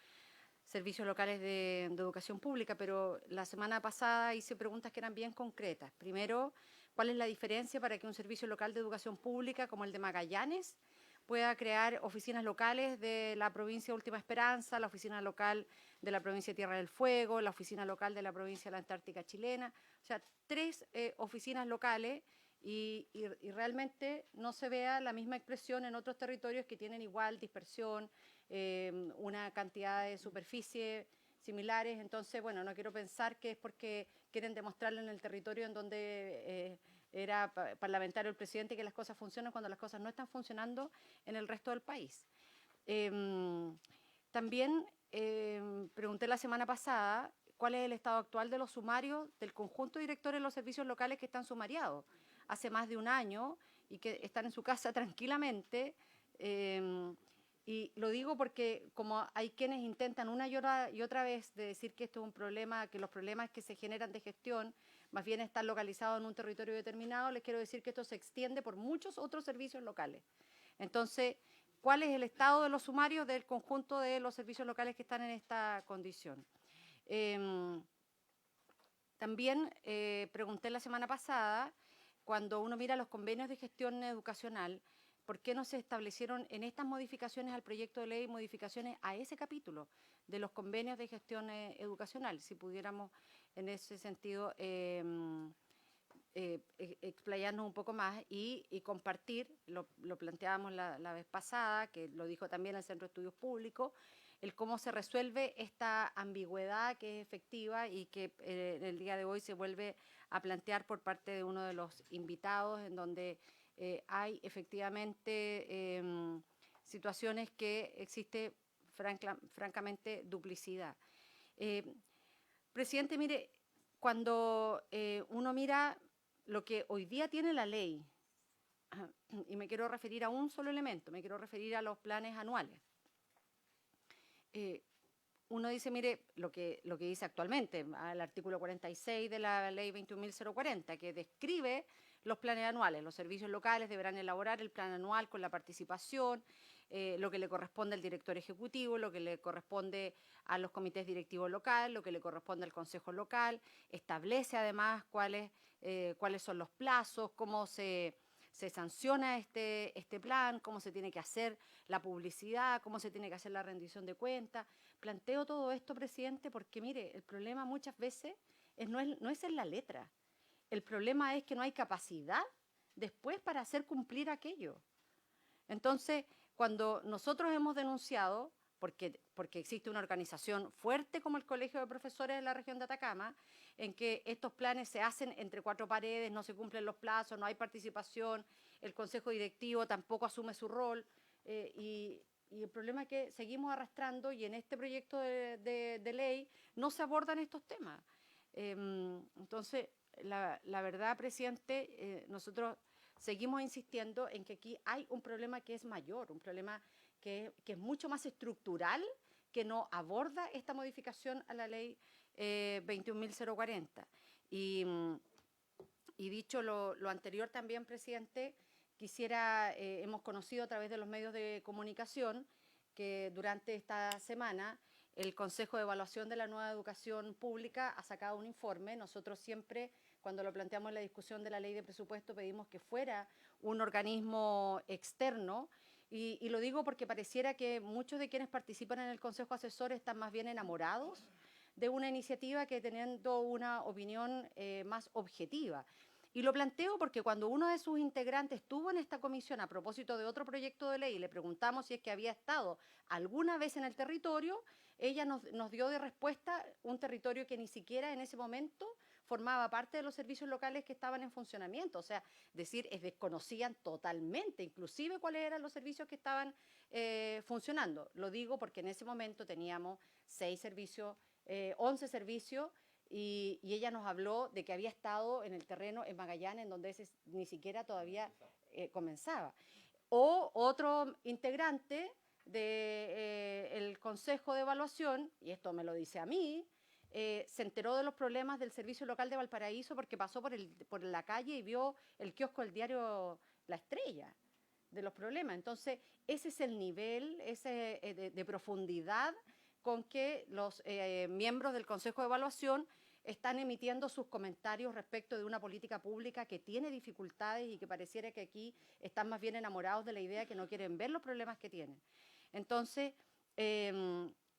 servicios locales de educación pública, pero la semana pasada hice preguntas que eran bien concretas. Primero, ¿cuál es la diferencia para que un servicio local de educación pública como el de Magallanes pueda crear oficinas locales de la provincia de Última Esperanza, la oficina local de la provincia de Tierra del Fuego, la oficina local de la provincia de la Antártica Chilena? O sea, 3 oficinas locales y realmente no se vea la misma expresión en otros territorios que tienen igual dispersión, una cantidad de superficie similares. Entonces, bueno, no quiero pensar que es porque quieren demostrarle en el territorio en donde era parlamentario el presidente que las cosas funcionan cuando las cosas no están funcionando en el resto del país. También pregunté la semana pasada cuál es el estado actual de los sumarios del conjunto de directores de los servicios locales que están sumariados hace más de un año y que están en su casa tranquilamente. Y lo digo porque como hay quienes intentan una y otra vez de decir que esto es un problema, que los problemas que se generan de gestión más bien están localizados en un territorio determinado, les quiero decir que esto se extiende por muchos otros servicios locales. Entonces, ¿cuál es el estado de los sumarios del conjunto de los servicios locales que están en esta condición? También pregunté la semana pasada, cuando uno mira los convenios de gestión educacional, ¿por qué no se establecieron en estas modificaciones al proyecto de ley modificaciones a ese capítulo de los convenios de gestión educacional? Si pudiéramos en ese sentido explayarnos un poco más y compartir, lo planteábamos la vez pasada, que lo dijo también el Centro de Estudios Públicos, el cómo se resuelve esta ambigüedad que es efectiva y que en el día de hoy se vuelve a plantear por parte de uno de los invitados, en donde hay efectivamente situaciones que existe francamente duplicidad. Presidente, mire, cuando uno mira lo que hoy día tiene la ley, y me quiero referir a un solo elemento, me quiero referir a los planes anuales. Uno dice, mire, lo que dice actualmente, al artículo 46 de la ley 21.040, que describe los planes anuales. Los servicios locales deberán elaborar el plan anual con la participación lo que le corresponde al director ejecutivo, lo que le corresponde a los comités directivos locales, lo que le corresponde al consejo local, establece además cuáles son los plazos, cómo se sanciona este plan, cómo se tiene que hacer la publicidad, cómo se tiene que hacer la rendición de cuentas. Planteo todo esto, presidente, porque mire, el problema muchas veces no es en la letra. El problema es que no hay capacidad después para hacer cumplir aquello. Entonces, cuando nosotros hemos denunciado, porque existe una organización fuerte como el Colegio de Profesores de la región de Atacama, en que estos planes se hacen entre cuatro paredes, no se cumplen los plazos, no hay participación, el Consejo Directivo tampoco asume su rol, y el problema es que seguimos arrastrando y en este proyecto de ley no se abordan estos temas. Entonces, la verdad, presidente, nosotros seguimos insistiendo en que aquí hay un problema que es mayor, un problema que es mucho más estructural, que no aborda esta modificación a la ley 21.040. Y dicho lo anterior también, presidente, hemos conocido a través de los medios de comunicación que durante esta semana el Consejo de Evaluación de la Nueva Educación Pública ha sacado un informe. Nosotros siempre, cuando lo planteamos en la discusión de la ley de presupuesto, pedimos que fuera un organismo externo. Y lo digo porque pareciera que muchos de quienes participan en el Consejo Asesor están más bien enamorados de una iniciativa que teniendo una opinión más objetiva. Y lo planteo porque cuando uno de sus integrantes estuvo en esta comisión a propósito de otro proyecto de ley y le preguntamos si es que había estado alguna vez en el territorio, ella nos dio de respuesta un territorio que ni siquiera en ese momento formaba parte de los servicios locales que estaban en funcionamiento. O sea, desconocían totalmente, inclusive cuáles eran los servicios que estaban funcionando. Lo digo porque en ese momento teníamos 11 servicios, y ella nos habló de que había estado en el terreno en Magallanes, en donde ese ni siquiera todavía comenzaba. O otro integrante del Consejo de Evaluación, y esto me lo dice a mí, se enteró de los problemas del Servicio Local de Valparaíso porque pasó por la calle y vio el kiosco del diario La Estrella, de los problemas. Entonces, ese es el nivel de profundidad con que los miembros del Consejo de Evaluación están emitiendo sus comentarios respecto de una política pública que tiene dificultades y que pareciera que aquí están más bien enamorados de la idea que no quieren ver los problemas que tienen. Entonces,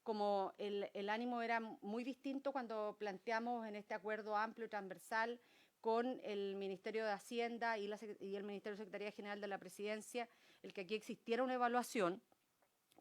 como el ánimo era muy distinto cuando planteamos en este acuerdo amplio y transversal con el Ministerio de Hacienda y el Ministerio de Secretaría General de la Presidencia, el que aquí existiera una evaluación,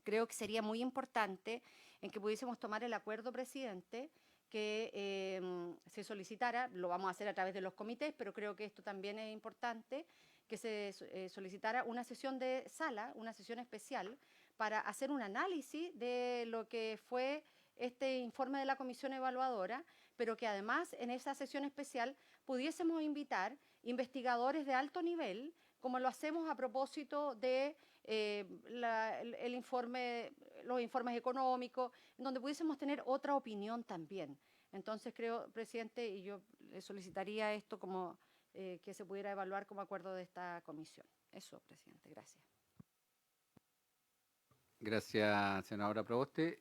creo que sería muy importante en que pudiésemos tomar el acuerdo, presidente, que se solicitara, lo vamos a hacer a través de los comités, pero creo que esto también es importante, que se solicitara una sesión de sala, una sesión especial, para hacer un análisis de lo que fue este informe de la comisión evaluadora, pero que además en esa sesión especial pudiésemos invitar investigadores de alto nivel, como lo hacemos a propósito de los informes económicos, en donde pudiésemos tener otra opinión también. Entonces creo, presidente, y yo le solicitaría esto como que se pudiera evaluar como acuerdo de esta comisión. Eso, presidente, gracias. Gracias, senadora Proboste.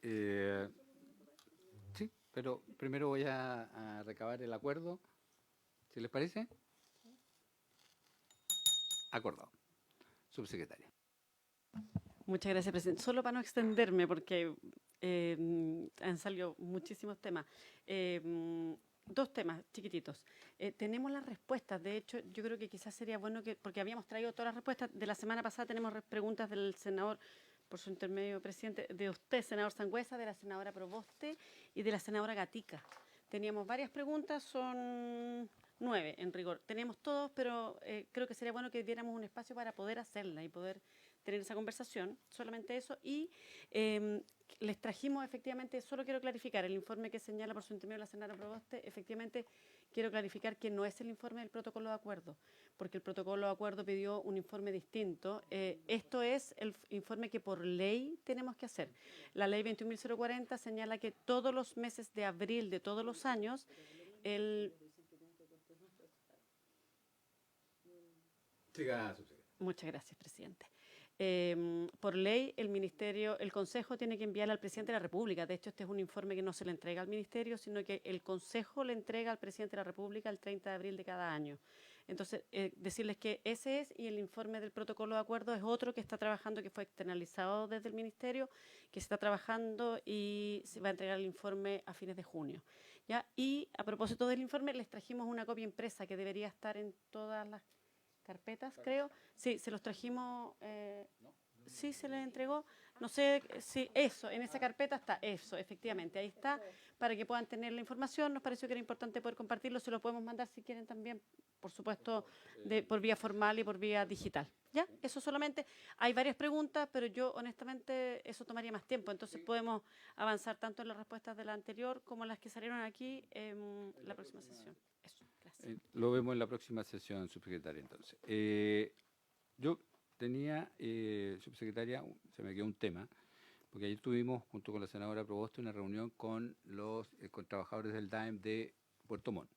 Sí, pero primero voy a recabar el acuerdo, si les parece. Acordado. Subsecretaria. Muchas gracias, presidente. Solo para no extenderme, porque han salido muchísimos temas. Dos temas chiquititos. Tenemos las respuestas. De hecho, yo creo que quizás sería bueno porque habíamos traído todas las respuestas. De la semana pasada tenemos preguntas del senador, por su intermedio, presidente, de usted, senador Sangüesa, de la senadora Proboste y de la senadora Gatica. Teníamos varias preguntas, son 9 en rigor. Teníamos todos, pero creo que sería bueno que diéramos un espacio para poder hacerla y poder tener esa conversación, solamente eso. Y les trajimos efectivamente, solo quiero clarificar, el informe que señala por su intermedio la senadora Proboste, efectivamente quiero clarificar que no es el informe del protocolo de acuerdo, porque el protocolo de acuerdo pidió un informe distinto. Esto es el informe que por ley tenemos que hacer. La ley 21.040 señala que todos los meses de abril de todos los años, Siga, subsecretaria. Muchas gracias, presidente. Por ley, el Consejo tiene que enviar al Presidente de la República. De hecho, este es un informe que no se le entrega al Ministerio, sino que el Consejo le entrega al Presidente de la República el 30 de abril de cada año. Entonces, decirles que ese es, y el informe del protocolo de acuerdo es otro que está trabajando, que fue externalizado desde el Ministerio, que se está trabajando y se va a entregar el informe a fines de junio. ¿Ya? Y a propósito del informe, les trajimos una copia impresa que debería estar en todas las carpetas, creo. Sí, se los trajimos. Sí, se les entregó. No sé si eso, en esa carpeta está eso, efectivamente, ahí está, para que puedan tener la información. Nos pareció que era importante poder compartirlo. Se lo podemos mandar si quieren también, por supuesto, por vía formal y por vía digital. ¿Ya? Eso solamente. Hay varias preguntas, pero yo, honestamente, eso tomaría más tiempo. Entonces podemos avanzar tanto en las respuestas de la anterior como en las que salieron aquí en la próxima sesión. Eso, gracias. Lo vemos en la próxima sesión, subsecretaria, entonces. Yo tenía, subsecretaria, se me quedó un tema, porque ayer tuvimos, junto con la senadora Proboste, una reunión con los con trabajadores del DAEM de Puerto Montt.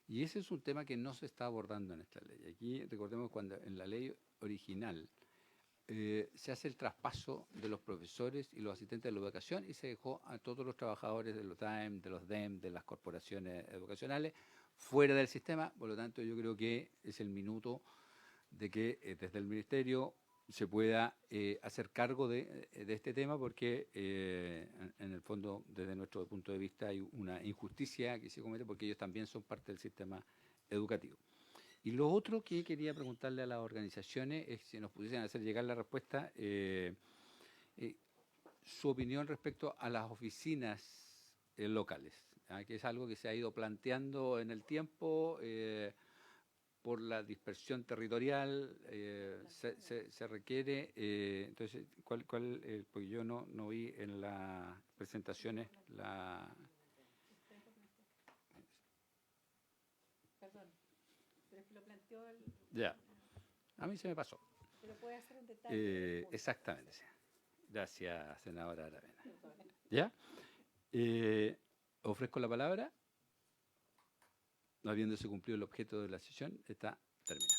Y ese es un tema que no se está abordando en esta ley. Aquí, recordemos, cuando en la ley original se hace el traspaso de los profesores y los asistentes de la educación y se dejó a todos los trabajadores de los DAEM, de los DEM, de las corporaciones educacionales fuera del sistema. Por lo tanto, yo creo que es el minuto de que desde el Ministerio se pueda hacer cargo de este tema, porque en el fondo, desde nuestro punto de vista, hay una injusticia que se comete porque ellos también son parte del sistema educativo. Y lo otro que quería preguntarle a las organizaciones es si nos pudiesen hacer llegar la respuesta, su opinión respecto a las oficinas locales, que es algo que se ha ido planteando en el tiempo. Por la dispersión territorial se requiere, entonces, porque yo no vi en las presentaciones Perdón, pero es que lo planteó el... Ya, a mí se me pasó. Pero puede hacer en detalle. Exactamente, sí. Gracias, senadora Aravena. ¿Ya? Ofrezco la palabra. No habiéndose cumplido el objeto de la sesión, está terminada.